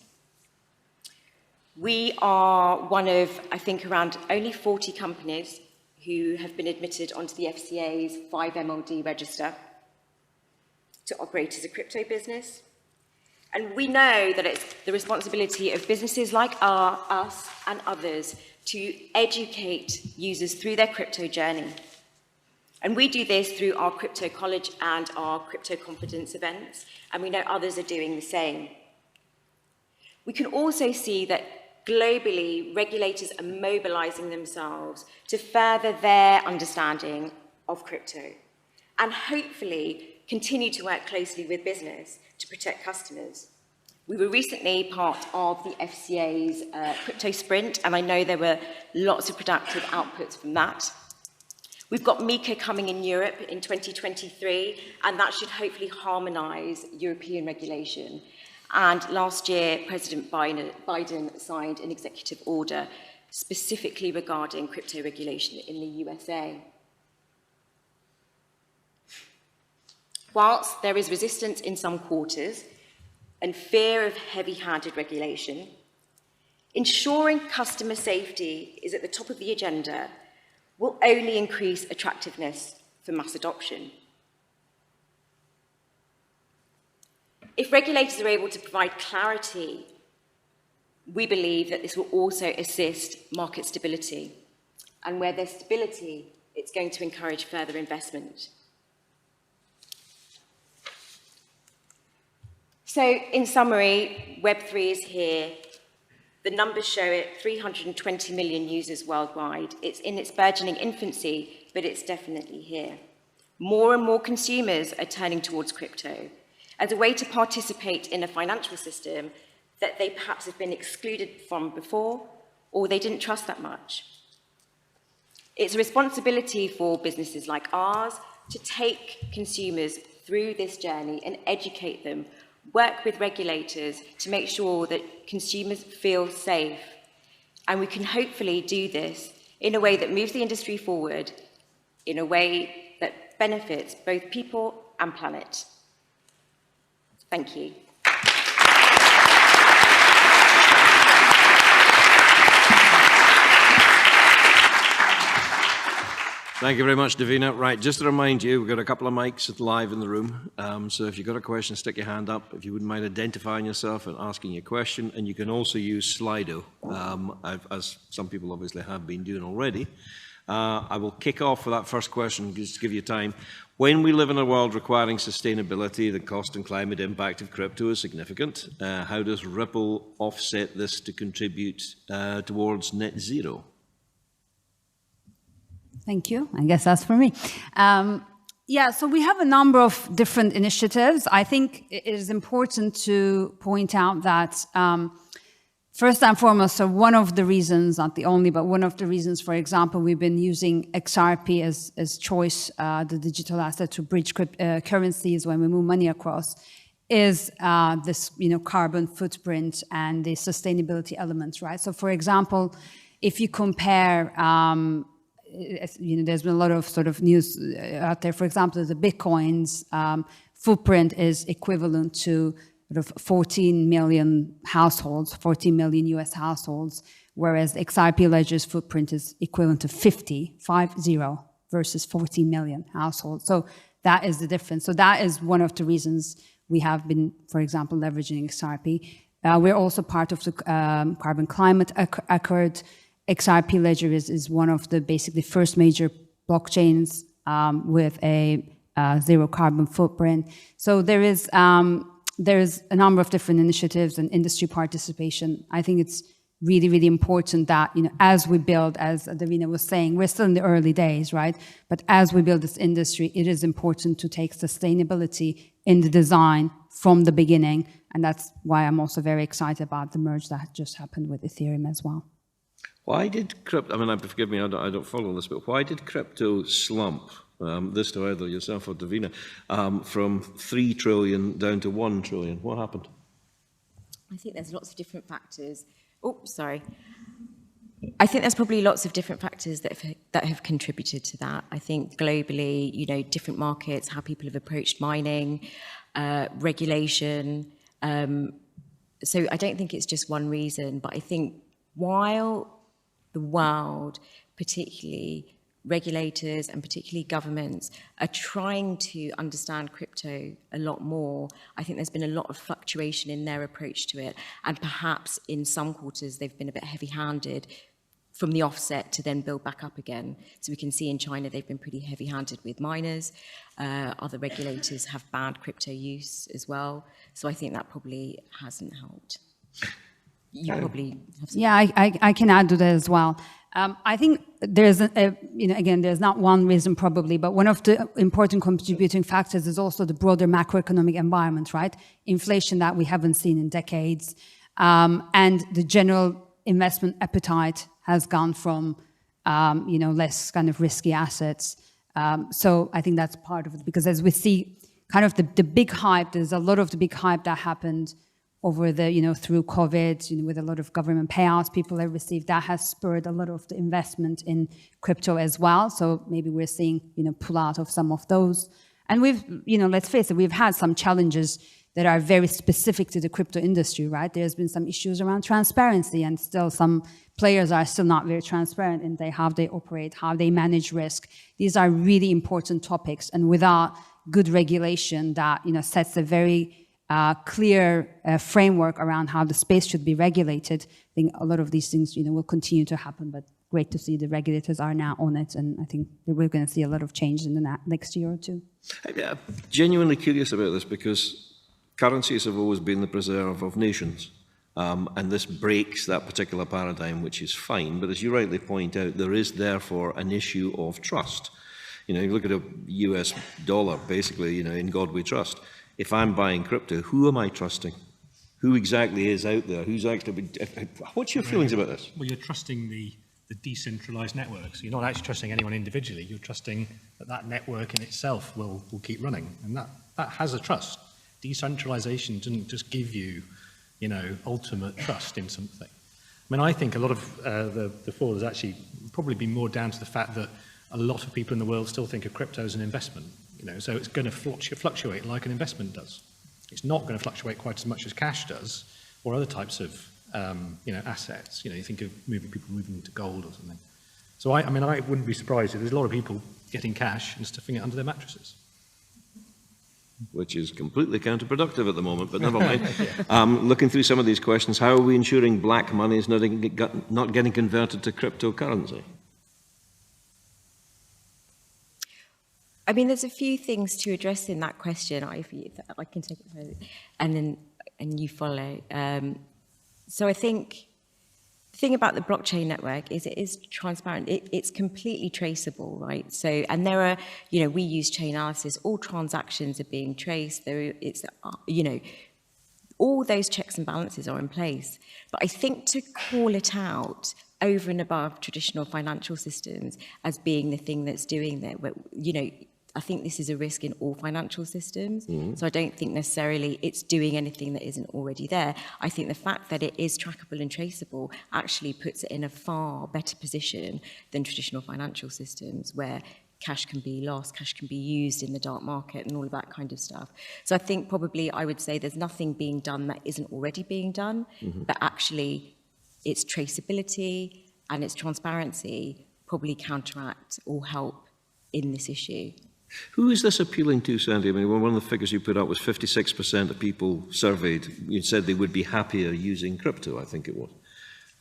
We are one of, I think, around only 40 companies who have been admitted onto the FCA's 5MLD register to operate as a crypto business. And we know that it's the responsibility of businesses like us and others to educate users through their crypto journey. And we do this through our crypto college and our crypto confidence events, and we know others are doing the same. We can also see that globally, regulators are mobilizing themselves to further their understanding of crypto, and hopefully continue to work closely with business to protect customers. We were recently part of the FCA's crypto sprint, and I know there were lots of productive outputs from that. We've got MiCA coming in Europe in 2023, and that should hopefully harmonise European regulation. And last year, President Biden signed an executive order specifically regarding crypto regulation in the USA. Whilst there is resistance in some quarters and fear of heavy-handed regulation, ensuring customer safety is at the top of the agenda will only increase attractiveness for mass adoption. If regulators are able to provide clarity, we believe that this will also assist market stability. And where there's stability, it's going to encourage further investment. So, in summary, Web3 is here. The numbers show it, 320 million users worldwide. It's in its burgeoning infancy, but it's definitely here. More and more consumers are turning towards crypto as a way to participate in a financial system that they perhaps have been excluded from before, or they didn't trust that much. It's a responsibility for businesses like ours to take consumers through this journey and educate them, work with regulators to make sure that consumers feel safe. And we can hopefully do this in a way that moves the industry forward, in a way that benefits both people and planet. Thank you. Thank you very much, Davina. Right, just to remind you, we've got a couple of mics live in the room. So if you've got a question, stick your hand up. If you wouldn't mind identifying yourself and asking your question. And you can also use Slido, as some people obviously have been doing already. I will kick off with that first question, just to give you time. When we live in a world requiring sustainability, the cost and climate impact of crypto is significant. How does Ripple offset this to contribute towards net zero? Thank you. I guess that's for me. Yeah, so we have a number of different initiatives. I think it is important to point out that first and foremost, so one of the reasons, not the only, but one of the reasons, for example, we've been using XRP as choice, the digital asset to bridge currencies when we move money across, is this, carbon footprint and the sustainability elements, right? So, for example, if you compare, there's been a lot of sort of news out there. For example, the Bitcoin's footprint is equivalent to sort of 14 million households, 14 million US households, whereas XRP Ledger's footprint is equivalent to 50 versus 14 million households. So that is the difference. So that is one of the reasons we have been, for example, leveraging XRP. We're also part of the Carbon Climate Accord. XRP Ledger is one of the basically first major blockchains with a zero carbon footprint. So there's a number of different initiatives and industry participation. I think it's really, really important that, as we build, as Davina was saying, we're still in the early days, right? But as we build this industry, it is important to take sustainability in the design from the beginning. And that's why I'm also very excited about the merge that just happened with Ethereum as well. Why did crypto, forgive me, I don't follow this, but why did crypto slump, this to either yourself or Davina, from 3 trillion down to 1 trillion? What happened? I think there's lots of different factors. Oh, sorry. I think there's probably lots of different factors that have contributed to that. I think globally, different markets, how people have approached mining, regulation. So I don't think it's just one reason, but I think while the world, particularly regulators and particularly governments, are trying to understand crypto a lot more, I think there's been a lot of fluctuation in their approach to it. And perhaps in some quarters, they've been a bit heavy-handed from the offset to then build back up again. So we can see in China, they've been pretty heavy-handed with miners. Other regulators have banned crypto use as well. So I think that probably hasn't helped. You probably have some. Yeah, I can add to that as well. I think there's, again, there's not one reason probably, but one of the important contributing factors is also the broader macroeconomic environment, right? Inflation that we haven't seen in decades, and the general investment appetite has gone from, less kind of risky assets. So I think that's part of it, because as we see kind of the big hype, there's a lot of the big hype that happened over the, through COVID, with a lot of government payouts people have received, that has spurred a lot of the investment in crypto as well. So maybe we're seeing, pull out of some of those. And we've, let's face it, we've had some challenges that are very specific to the crypto industry, right? There's been some issues around transparency, and still some players are still not very transparent in how they operate, how they manage risk. These are really important topics. And without good regulation that, sets a very clear framework around how the space should be regulated, I think a lot of these things, will continue to happen. But great to see the regulators are now on it, and I think that we're going to see a lot of change in the next year or two. I'm genuinely curious about this, because currencies have always been the preserve of nations, and this breaks that particular paradigm, which is fine. But as you rightly point out, there is therefore an issue of trust. You look at a US dollar, basically, in God we trust. If I'm buying crypto, who am I trusting? Who exactly is out there? Who's actually? What's your feelings about this? Well, you're trusting the decentralised networks. You're not actually trusting anyone individually. You're trusting that network in itself will keep running, and that has a trust. Decentralisation doesn't just give you, ultimate trust in something. I think a lot of the fall has actually probably been more down to the fact that a lot of people in the world still think of crypto as an investment. So it's going to fluctuate like an investment does. It's not going to fluctuate quite as much as cash does, or other types of, assets. You think of people moving to gold or something. So I mean, I wouldn't be surprised if there's a lot of people getting cash and stuffing it under their mattresses. Which is completely counterproductive at the moment, but never mind. Looking through some of these questions, how are we ensuring black money is not getting converted to cryptocurrency? I mean, there's a few things to address in that question. I can take it further, and you follow. So I think the thing about the blockchain network is it is transparent. It's completely traceable, right? So, and there are, we use chain analysis. All transactions are being traced. All those checks and balances are in place. But I think to call it out over and above traditional financial systems as being the thing that's doing that, I think this is a risk in all financial systems. So I don't think necessarily it's doing anything that isn't already there. I think the fact that it is trackable and traceable actually puts it in a far better position than traditional financial systems where cash can be lost, cash can be used in the dark market and all of that kind of stuff. So I think probably I would say there's nothing being done that isn't already being done, but actually its traceability and its transparency probably counteract or help in this issue. Who is this appealing to, Sendi? I mean, one of the figures you put up was 56% of people surveyed, you said they would be happier using crypto, I think it was.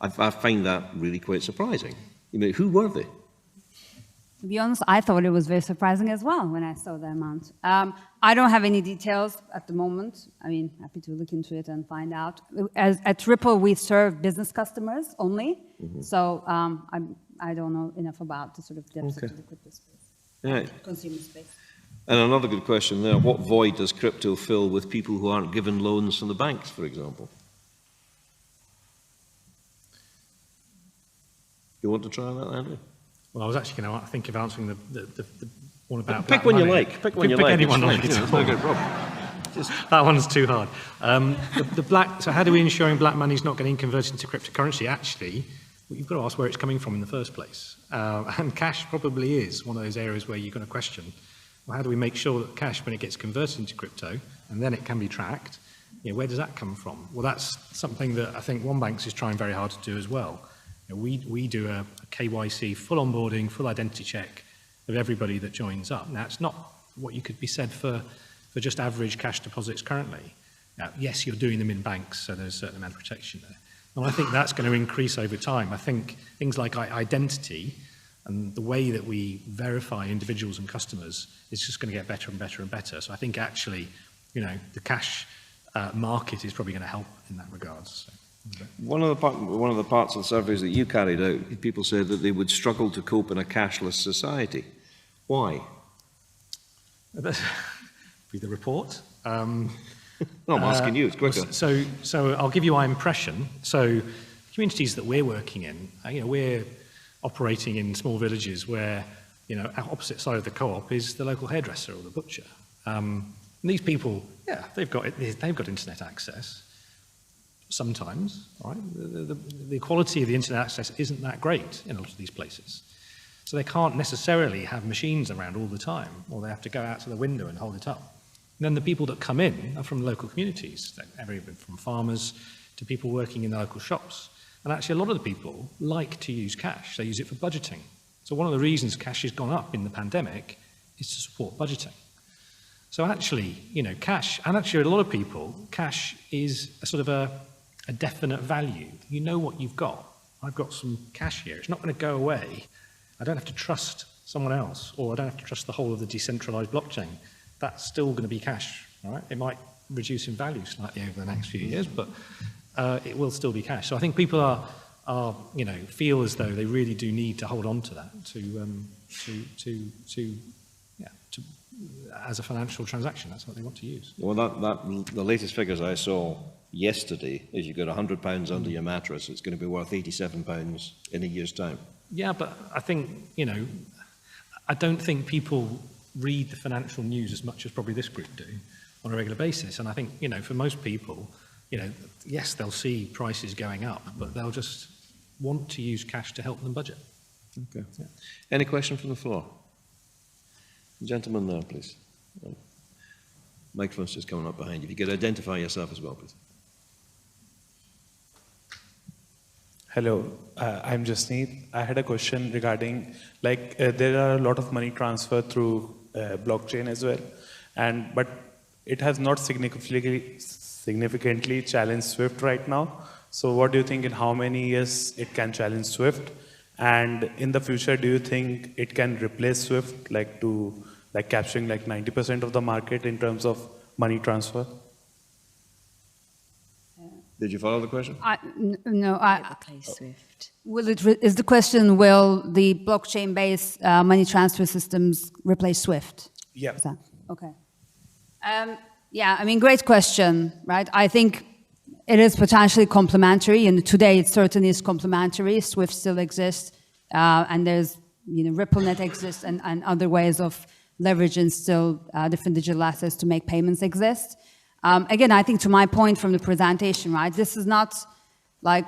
I find that really quite surprising. I mean, who were they? To be honest, I thought it was very surprising as well when I saw the amount. I don't have any details at the moment. I mean, happy to look into it and find out. At Ripple, we serve business customers only, so I don't know enough about the sort of depth of the crypto space. Right. Consumer space. And another good question there, what void does crypto fill with people who aren't given loans from the banks, for example? You want to try that, Andrew? Well, I was actually going to think of answering the one about Pick black one you money. like. Pick one you like. Anyone you like. It's no good problem. That one's too hard. So how do we ensuring black money is not getting converted into cryptocurrency? Actually, you've got to ask where it's coming from in the first place. And cash probably is one of those areas where you're going to question, well, how do we make sure that cash, when it gets converted into crypto, and then it can be tracked, where does that come from? Well, that's something that I think OneBanx is trying very hard to do as well. We do a KYC, full onboarding, full identity check of everybody that joins up. Now, it's not what you could be said for just average cash deposits currently. Now, yes, you're doing them in banks, so there's a certain amount of protection there. And I think that's going to increase over time. I think things like identity and the way that we verify individuals and customers is just going to get better and better and better. So I think actually, the cash market is probably going to help in that regard. So. One of the parts of the surveys that you carried out, people said that they would struggle to cope in a cashless society. Why? Read the report. No, I'm asking you, it's quicker. So I'll give you my impression. So communities that we're working in, we're operating in small villages where, opposite side of the co-op is the local hairdresser or the butcher. And these people, they've got internet access. Sometimes, right? The quality of the internet access isn't that great in a lot of these places. So they can't necessarily have machines around all the time, or they have to go out to the window and hold it up. And then the people that come in are from local communities, everything from farmers to people working in the local shops. And actually a lot of the people like to use cash. They use it for budgeting. So one of the reasons cash has gone up in the pandemic is to support budgeting. So actually, cash, and actually a lot of people, cash is a sort of a definite value. You know what you've got. I've got some cash here. It's not going to go away. I don't have to trust someone else, or I don't have to trust the whole of the decentralised blockchain. That's still going to be cash, right? It might reduce in value slightly over the next few years, but it will still be cash. So I think people are feel as though they really do need to hold on to that as a financial transaction. That's what they want to use. Well, the latest figures I saw yesterday is you've got £100 under your mattress. It's going to be worth £87 in a year's time. Yeah, but I think, I don't think people read the financial news as much as probably this group do on a regular basis. And I think, for most people, yes, they'll see prices going up, but they'll just want to use cash to help them budget. Okay. Yeah. Any question from the floor? Gentleman there, please. Microphone's just coming up behind you. If you could identify yourself as well, please. Hello, I'm Jasneet. I had a question regarding, there are a lot of money transfer through blockchain as well, but it has not significantly challenged SWIFT right now. So what do you think in how many years it can challenge SWIFT? And in the future, do you think it can replace SWIFT, capturing 90% of the market in terms of money transfer? Did you follow the question? No, Replace SWIFT. is the question, will the blockchain-based money transfer systems replace SWIFT? Yeah. Is that, okay. Yeah, I mean, great question, right? I think it is potentially complementary, and today it certainly is complementary. SWIFT still exists, and there's, RippleNet exists, and other ways of leveraging still different digital assets to make payments exist. Again, I think to my point from the presentation, right, this is not like,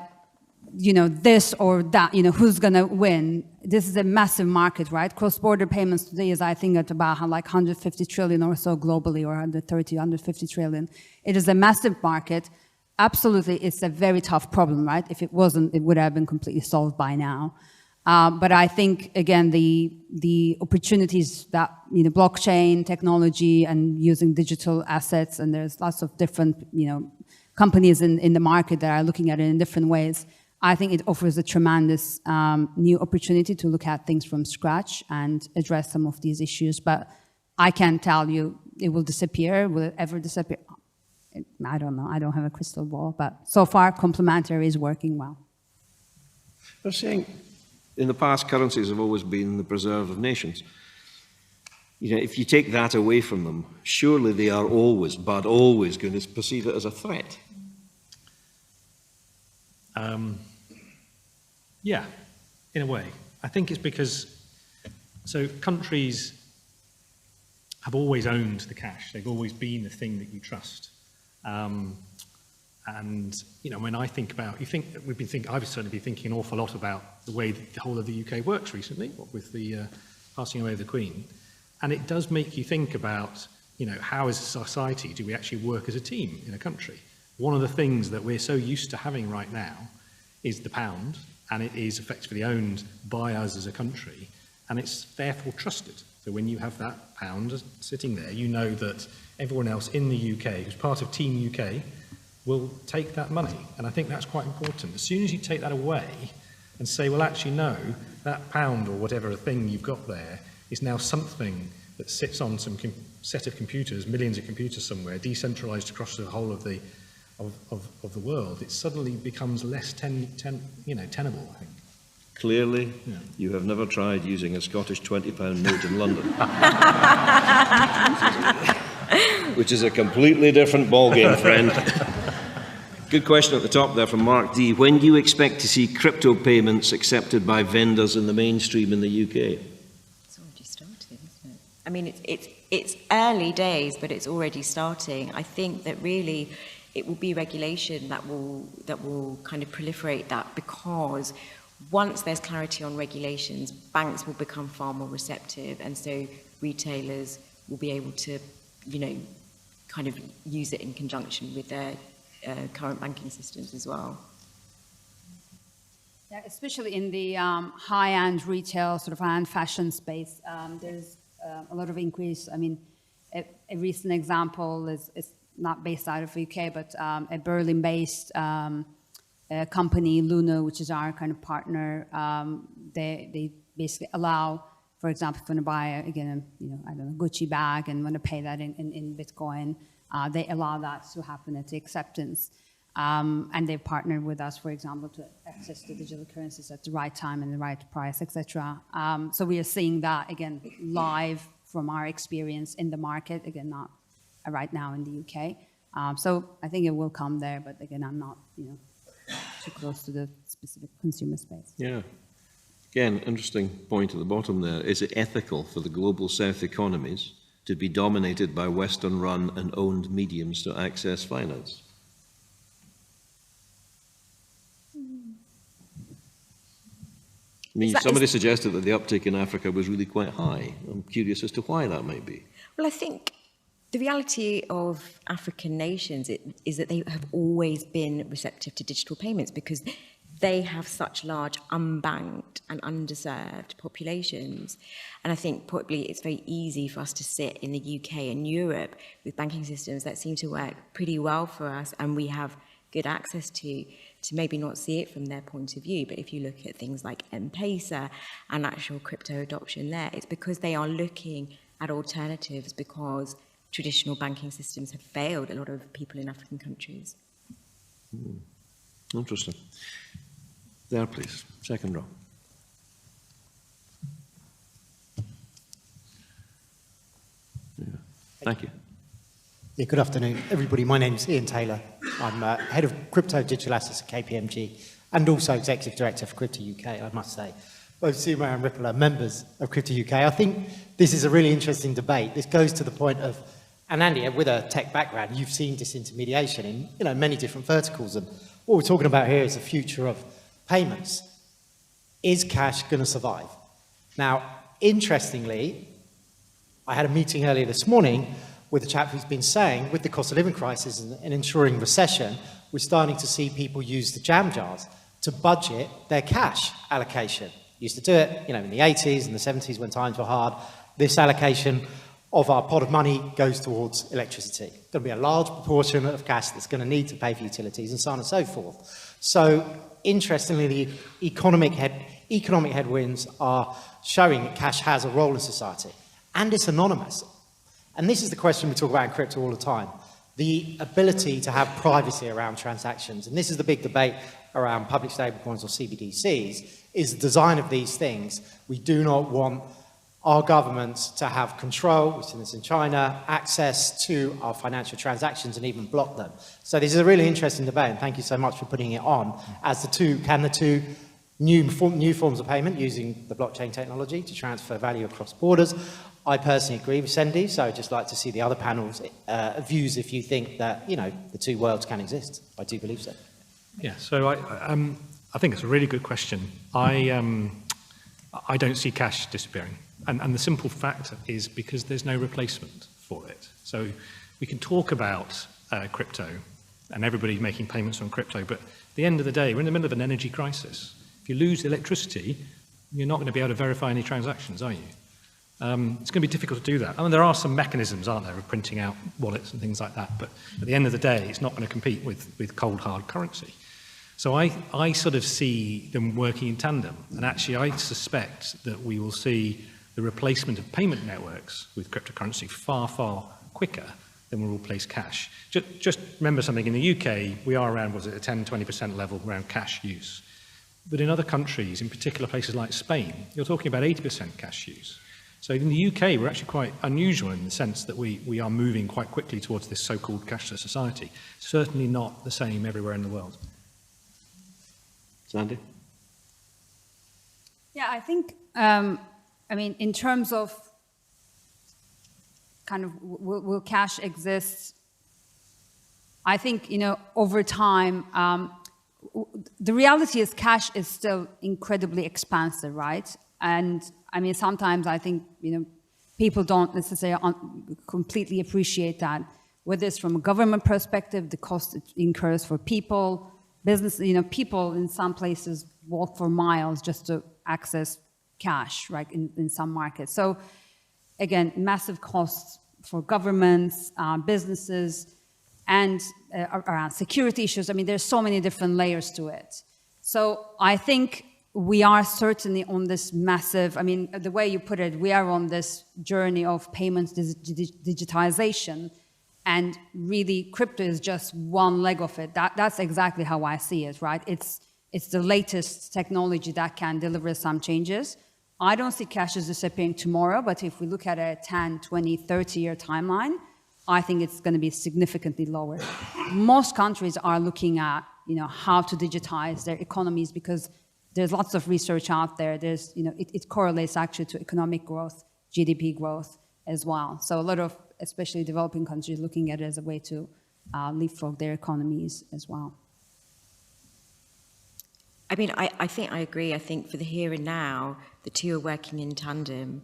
this or that, who's going to win. This is a massive market, right? Cross-border payments today is, I think, at about 150 trillion or so globally, or 130, 150 trillion. It is a massive market. Absolutely, it's a very tough problem, right? If it wasn't, it would have been completely solved by now. But I think, again, the opportunities that, blockchain technology and using digital assets, and there's lots of different, companies in the market that are looking at it in different ways. I think it offers a tremendous new opportunity to look at things from scratch and address some of these issues. But I can't tell you it will disappear. Will it ever disappear? I don't know. I don't have a crystal ball. But so far, complementary is working well. They're saying in the past, currencies have always been the preserve of nations. If you take that away from them, surely they are always, but always going to perceive it as a threat. Yeah, in a way. I think it's because, countries have always owned the cash. They've always been the thing that you trust. When I think about, I've certainly been thinking an awful lot about the way that the whole of the UK works recently, with the passing away of the Queen. And it does make you think about, how as a society do we actually work as a team in a country? One of the things that we're so used to having right now is the pound, and it is effectively owned by us as a country, and it's therefore trusted. So when you have that pound sitting there, you know that everyone else in the UK, who's part of Team UK, will take that money. And I think that's quite important. As soon as you take that away and say, well, actually, no, that pound or whatever thing you've got there is now something that sits on some set of computers, millions of computers somewhere, decentralised across the whole of the world, it suddenly becomes less tenable, I think. Clearly, you have never tried using a Scottish £20 note in London. Which is a completely different ballgame, friend. Good question at the top there from Mark D. When do you expect to see crypto payments accepted by vendors in the mainstream in the UK? It's already started, isn't it? I mean, it's early days, but it's already starting. I think that really it will be regulation that will kind of proliferate that, because once there's clarity on regulations, banks will become far more receptive, and so retailers will be able to, kind of use it in conjunction with their current banking systems as well. Yeah, especially in the high-end retail, sort of high-end fashion space, there's a lot of increase. I mean, a recent example is not based out of the UK, but a Berlin-based company, Luna, which is our kind of partner. They basically allow, for example, if you want to buy a Gucci bag and want to pay that in Bitcoin, they allow that to happen at the acceptance. And they've partnered with us, for example, to access the digital currencies at the right time and the right price, etc. So we are seeing that, again, live from our experience in the market, again, not right now in the UK. So I think it will come there, but again, I'm not, too close to the specific consumer space. Yeah. Again, interesting point at the bottom there. Is it ethical for the global South economies to be dominated by Western-run and owned mediums to access finance? I mean, somebody suggested that the uptake in Africa was really quite high. I'm curious as to why that might be. Well, I think the reality of African nations is that they have always been receptive to digital payments, because they have such large unbanked and underserved populations. And I think probably it's very easy for us to sit in the UK and Europe with banking systems that seem to work pretty well for us and we have good access to maybe not see it from their point of view. But if you look at things like M-Pesa and actual crypto adoption there, it's because they are looking at alternatives because traditional banking systems have failed a lot of people in African countries. Interesting. There, please. Second row. Yeah. Thank you. Yeah, good afternoon, everybody. My name's Ian Taylor. I'm Head of Crypto Digital Assets at KPMG and also Executive Director for Crypto UK, I must say. Both Sumo and Ripple are members of Crypto UK. I think this is a really interesting debate. This goes to the point of, and Andy, with a tech background, you've seen disintermediation in many different verticals. And what we're talking about here is the future of payments. Is cash going to survive? Now, interestingly, I had a meeting earlier this morning with a chap who's been saying, with the cost of living crisis and ensuring recession, we're starting to see people use the jam jars to budget their cash allocation. Used to do it, in the 80s and the 70s when times were hard. This allocation of our pot of money goes towards electricity. There's going to be a large proportion of cash that's going to need to pay for utilities and so on and so forth. So, interestingly, the economic headwinds are showing that cash has a role in society. And it's anonymous. And this is the question we talk about in crypto all the time. The ability to have privacy around transactions. And this is the big debate around public stablecoins or CBDCs, is the design of these things. We do not want our governments to have control, we've seen this in China, access to our financial transactions and even block them. So this is a really interesting debate, and thank you so much for putting it on. As the two new forms of payment using the blockchain technology to transfer value across borders. I personally agree with Sendi, so I'd just like to see the other panel's views if you think that, the two worlds can exist. I do believe so. Yeah, so I think it's a really good question. I don't see cash disappearing. And the simple fact is because there's no replacement for it. So we can talk about crypto and everybody making payments on crypto, but at the end of the day, we're in the middle of an energy crisis. If you lose electricity, you're not going to be able to verify any transactions, are you? It's going to be difficult to do that. I mean, there are some mechanisms, aren't there, of printing out wallets and things like that, but at the end of the day, it's not going to compete with cold, hard currency. So I sort of see them working in tandem, and actually I suspect that we will see the replacement of payment networks with cryptocurrency far, far quicker than we'll replace cash. Just remember something, in the UK, we are around, a 10-20% level around cash use. But in other countries, in particular places like Spain, you're talking about 80% cash use. So in the UK, we're actually quite unusual in the sense that we are moving quite quickly towards this so-called cashless society. Certainly not the same everywhere in the world. Sandy? Yeah, I think, in terms of kind of will cash exist, I think, over time, the reality is cash is still incredibly expansive, right? And sometimes I think, people don't necessarily completely appreciate that, whether it's from a government perspective, the cost it incurs for people, business, people in some places walk for miles just to access cash, right, in some markets. So again, massive costs for governments, businesses, and around security issues. There's so many different layers to it. So I think we are certainly on this massive, the way you put it, we are on this journey of payments digitization, and really crypto is just one leg of it. That's exactly how I see it, right? It's the latest technology that can deliver some changes. I don't see cash as disappearing tomorrow, but if we look at a 10, 20, 30-year timeline, I think it's going to be significantly lower. Most countries are looking at, how to digitize their economies because there's lots of research out there. There's, it correlates actually to economic growth, GDP growth as well. So a lot of, especially developing countries, looking at it as a way to leapfrog their economies as well. I think I agree. I think for the here and now, the two are working in tandem.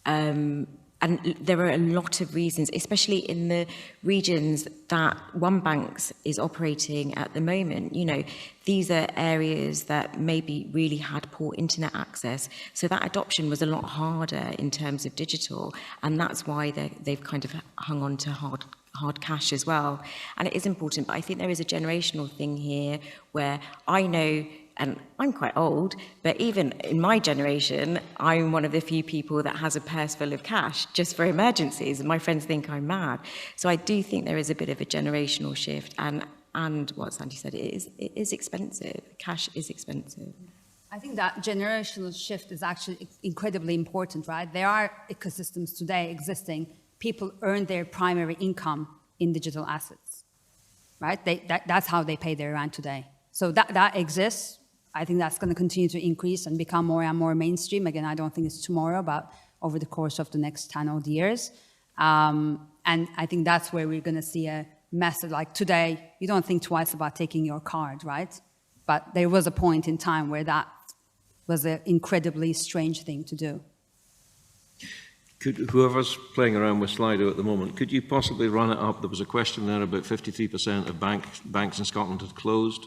And And there are a lot of reasons, especially in the regions that OneBanx is operating at the moment. You know, these are areas that maybe really had poor internet access. So that adoption was a lot harder in terms of digital. And that's why they've kind of hung on to hard cash as well. And it is important, but I think there is a generational thing here where I know, and I'm quite old, but even in my generation, I'm one of the few people that has a purse full of cash just for emergencies, and my friends think I'm mad. So I do think there is a bit of a generational shift, and what Sandy said, it is expensive. Cash is expensive. I think that generational shift is actually incredibly important, right? There are ecosystems today existing. People earn their primary income in digital assets, right? That's how they pay their rent today. So that exists. I think that's going to continue to increase and become more and more mainstream. Again, I don't think it's tomorrow, but over the course of the next 10 odd years. And I think that's where we're going to see a massive, like today, you don't think twice about taking your card, right? But there was a point in time where that was an incredibly strange thing to do. Whoever's playing around with Slido at the moment, could you possibly run it up? There was a question there about 53% of banks in Scotland had closed.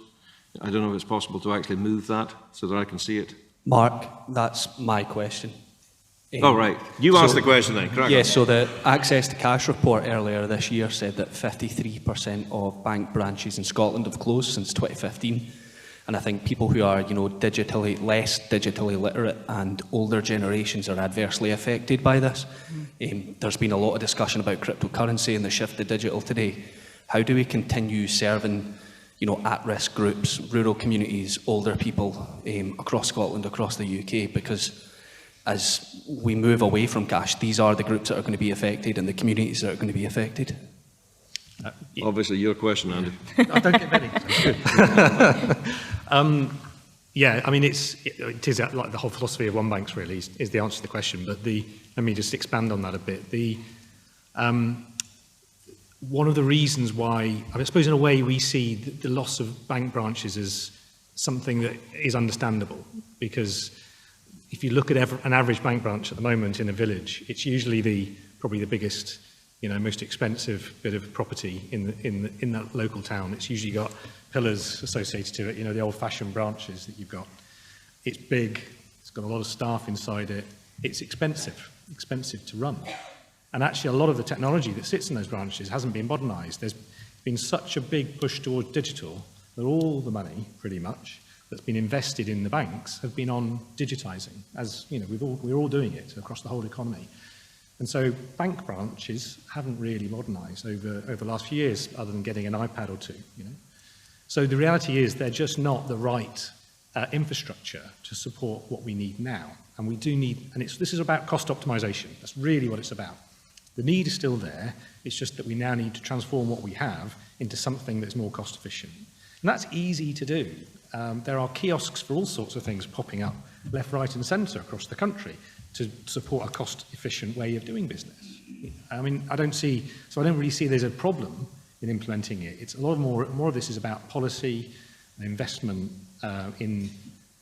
I don't know if it's possible to actually move that so that I can see it. Mark, that's my question. Oh, right. You asked the question then, correct? Yes, so the Access to Cash report earlier this year said that 53% of bank branches in Scotland have closed since 2015. And I think people who are, less digitally literate and older generations are adversely affected by this. There's been a lot of discussion about cryptocurrency and the shift to digital today. How do we continue serving, at-risk groups, rural communities, older people across Scotland, across the UK? Because as we move away from cash, these are the groups that are going to be affected and the communities that are going to be affected. Obviously, your question, Andy. I don't get many. Yeah, I mean, it is like the whole philosophy of OneBanx really is the answer to the question. But let me just expand on that a bit. One of the reasons why, I suppose in a way we see the loss of bank branches as something that is understandable, because if you look at an average bank branch at the moment in a village, it's usually probably the biggest, most expensive bit of property in that local town. It's usually got pillars associated to it, the old-fashioned branches that you've got. It's big, it's got a lot of staff inside it. It's expensive to run. And actually, a lot of the technology that sits in those branches hasn't been modernised. There's been such a big push towards digital that all the money, pretty much, that's been invested in the banks have been on digitising. As we're all doing it across the whole economy. And so bank branches haven't really modernised over the last few years, other than getting an iPad or two. So the reality is they're just not the right infrastructure to support what we need now. And we do need, and this is about cost optimisation. That's really what it's about. The need is still there. It's just that we now need to transform what we have into something that's more cost efficient. And that's easy to do. There are kiosks for all sorts of things popping up left, right and centre across the country to support a cost-efficient way of doing business. I mean, I don't really see there's a problem in implementing it. It's a lot more of this is about policy and investment in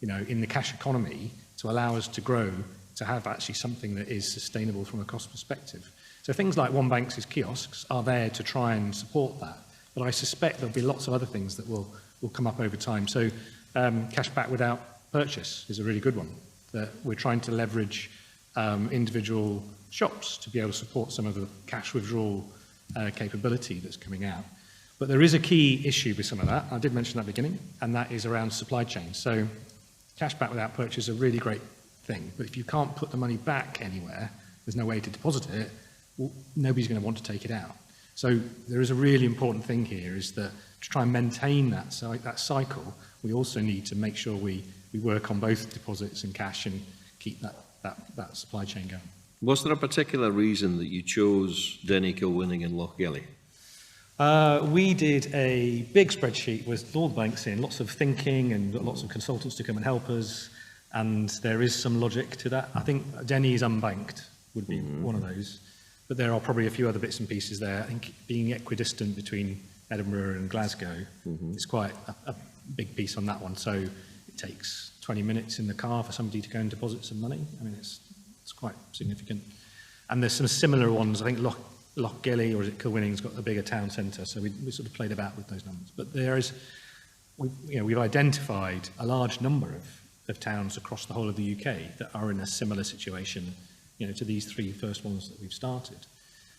the cash economy to allow us to grow, to have actually something that is sustainable from a cost perspective. So things like OneBanx's kiosks are there to try and support that. But I suspect there'll be lots of other things that will come up over time. So cashback without purchase is a really good one. That we're trying to leverage individual shops to be able to support some of the cash withdrawal capability that's coming out. But there is a key issue with some of that. I did mention that at the beginning, and that is around supply chain. So cashback without purchase is a really great thing. But if you can't put the money back anywhere, there's no way to deposit it, well, nobody's going to want to take it out. So there is a really important thing here, is that to try and maintain that cycle, we also need to make sure we work on both deposits and cash and keep that supply chain going. Was there a particular reason that you chose Denny, Kilwinning and Lochgelly? We did a big spreadsheet with all the banks in, lots of thinking and lots of consultants to come and help us, and there is some logic to that. I think Denny is unbanked, would be one of those, but there are probably a few other bits and pieces there. I think being equidistant between Edinburgh and Glasgow is quite a big piece on that one, so it takes 20 minutes in the car for somebody to go and deposit some money. I mean, it's quite significant. And there's some similar ones. I think Lochgilly, or is it Kilwinning's got a bigger town centre, so we sort of played about with those numbers. But we've identified a large number of towns across the whole of the UK that are in a similar situation, to these three first ones that we've started.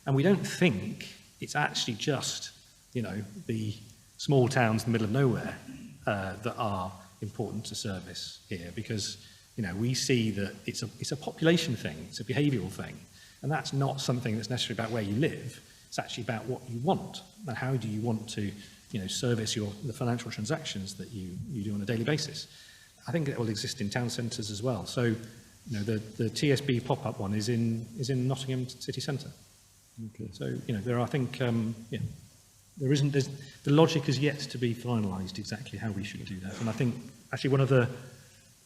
And we don't think it's actually just, the small towns in the middle of nowhere that are important to service here, because, we see that it's a population thing, it's a behavioural thing, and that's not something that's necessarily about where you live. It's actually about what you want, and how do you want to, service the financial transactions that you do on a daily basis. I think it will exist in town centres as well. So, the TSB pop-up one is in Nottingham city centre. Okay. So, there are, I think, the logic is yet to be finalised exactly how we should do that. And I think actually one of the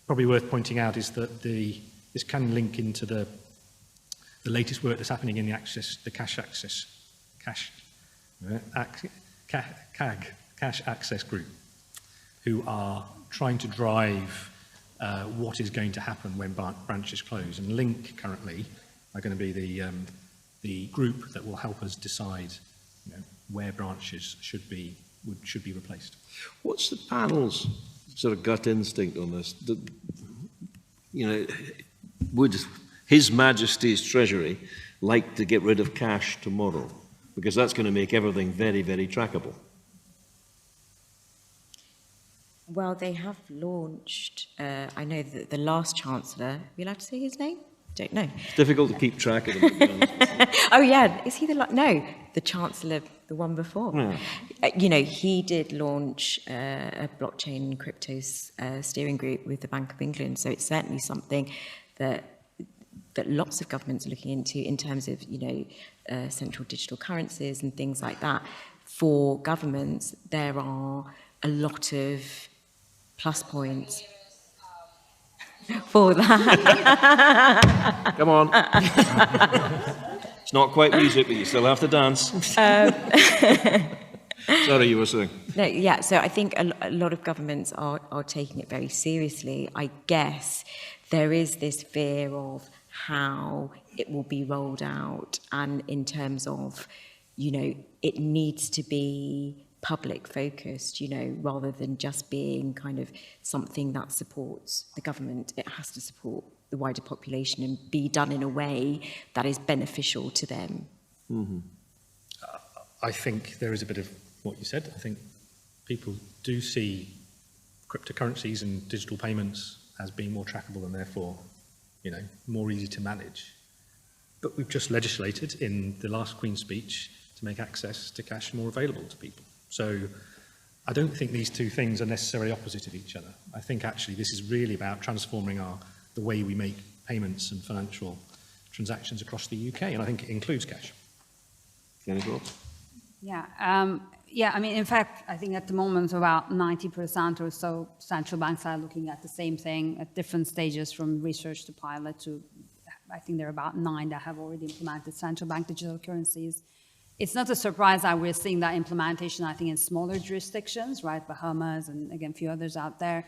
probably worth pointing out is that this can link into the latest work that's happening in the cash access group, who are trying to drive what is going to happen when branches close. And Link currently are going to be the group that will help us decide where branches should be replaced. What's the panel's sort of gut instinct on this? Would His Majesty's Treasury like to get rid of cash tomorrow? Because that's going to make everything very, very trackable. Well, they have launched, I know that the last Chancellor, are we allowed to say his name? Don't know. It's difficult to keep track of them. Oh, yeah. Is he no, the Chancellor, the one before. Yeah. He did launch a blockchain crypto steering group with the Bank of England. So it's certainly something that lots of governments are looking into in terms of, central digital currencies and things like that. For governments, there are a lot of plus points for that. Come on. It's not quite music, but you still have to dance. Sorry, you were saying. No, yeah, so I think a lot of governments are taking it very seriously. I guess there is this fear of how it will be rolled out, and in terms of, it needs to be public focused, rather than just being kind of something that supports the government. It has to support the wider population and be done in a way that is beneficial to them. Mm-hmm. I think there is a bit of what you said. I think people do see cryptocurrencies and digital payments as being more trackable and therefore, more easy to manage. But we've just legislated in the last Queen's speech to make access to cash more available to people. So I don't think these two things are necessarily opposite of each other. I think actually this is really about transforming the way we make payments and financial transactions across the UK, and I think it includes cash. Any thoughts? Yeah, I mean, in fact, I think at the moment about 90% or so central banks are looking at the same thing at different stages, from research to pilot to, I think there are about 9 that have already implemented central bank digital currencies. It's not a surprise that we're seeing that implementation, I think, in smaller jurisdictions, right? Bahamas and, again, a few others out there.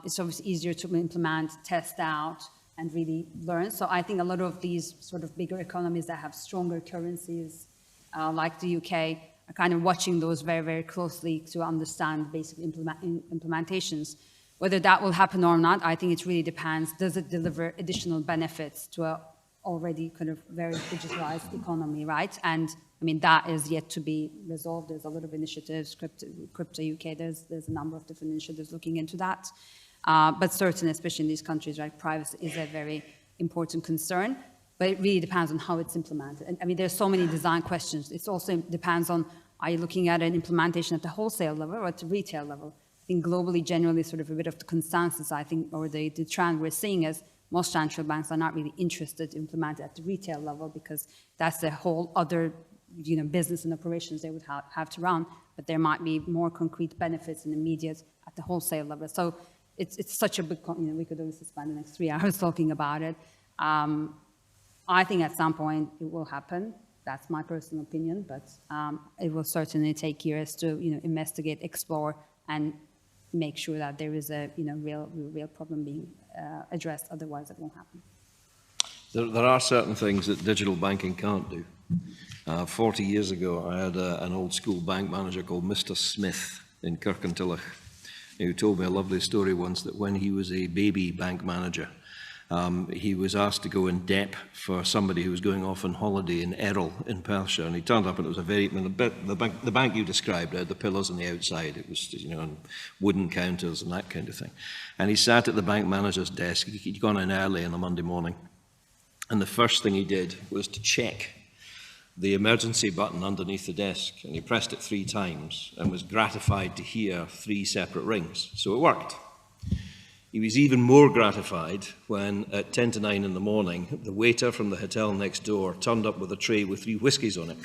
It's obviously easier to implement, test out, and really learn. So I think a lot of these sort of bigger economies that have stronger currencies, like the UK, are kind of watching those very, very closely to understand basic implementations. Whether that will happen or not, I think it really depends. Does it deliver additional benefits to a already kind of very digitalized economy, right? And I mean, that is yet to be resolved. There's a lot of initiatives, Crypto UK, there's a number of different initiatives looking into that. But certainly, especially in these countries, right, privacy is a very important concern, but it really depends on how it's implemented. And I mean, there's so many design questions. It also depends on, are you looking at an implementation at the wholesale level or at the retail level? I think globally, generally, sort of a bit of the consensus, I think, or the trend we're seeing is most central banks are not really interested to implement it at the retail level, because that's a whole other, business and operations they would have to run. But there might be more concrete benefits and immediate at the wholesale level. So it's such a big, we could obviously spend the next 3 hours talking about it. I think at some point it will happen. That's my personal opinion, but it will certainly take years to, investigate, explore, and make sure that there is a, real problem being addressed. Otherwise, it won't happen. There are certain things that digital banking can't do. 40 years ago, I had an old school bank manager called Mr. Smith in Kirkintilloch, who told me a lovely story once that when he was a baby bank manager, he was asked to go in debt for somebody who was going off on holiday in Errol in Perthshire, and he turned up and it was the bank you described had the pillars on the outside. It was, you know, on wooden counters and that kind of thing. And he sat at the bank manager's desk. He'd gone in early on a Monday morning, and the first thing he did was to check the emergency button underneath the desk, and he pressed it 3 times and was gratified to hear 3 separate rings. So it worked. He was even more gratified when, at 10 to 9 in the morning, the waiter from the hotel next door turned up with a tray with 3 whiskies on it,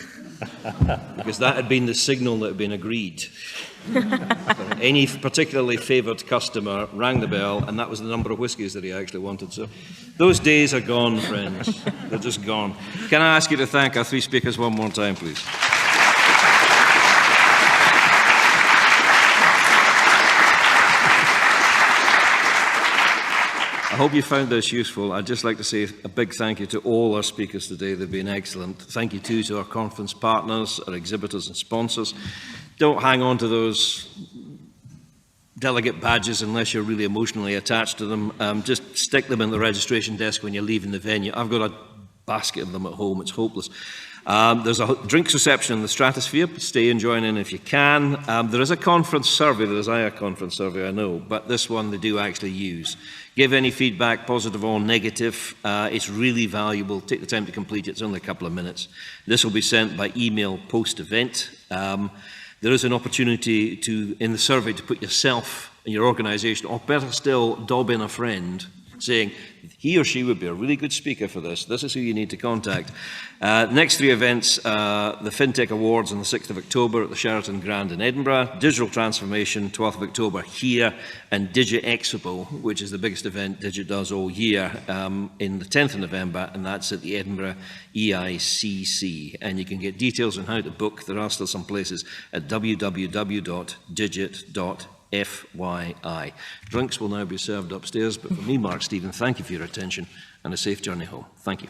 because that had been the signal that had been agreed. Any particularly favoured customer rang the bell, and that was the number of whiskies that he actually wanted. So those days are gone, friends. They're just gone. Can I ask you to thank our 3 speakers one more time, please? I hope you found this useful. I'd just like to say a big thank you to all our speakers today. They've been excellent. Thank you too to our conference partners, our exhibitors and sponsors. Don't hang on to those delegate badges unless you're really emotionally attached to them. Just stick them in the registration desk when you're leaving the venue. I've got a basket of them at home. It's hopeless. There's a drinks reception in the Stratosphere. Stay and join in if you can. There is a conference survey. There is a conference survey, I know, but this one they do actually use. Give any feedback, positive or negative. It's really valuable. Take the time to complete it. It's only a couple of minutes. This will be sent by email post-event. There is an opportunity to, in the survey, to put yourself and your organisation, or better still, dob in a friend, saying he or she would be a really good speaker for this. This is who you need to contact. Next 3 events, the Fintech Awards on the 6th of October at the Sheraton Grand in Edinburgh, Digital Transformation, 12th of October here, and Digit Expo, which is the biggest event Digit does all year, in the 10th of November, and that's at the Edinburgh EICC. And you can get details on how to book. There are still some places at www.digit.FYI. Drinks will now be served upstairs, but for me, Mark Stephen, thank you for your attention and a safe journey home. Thank you.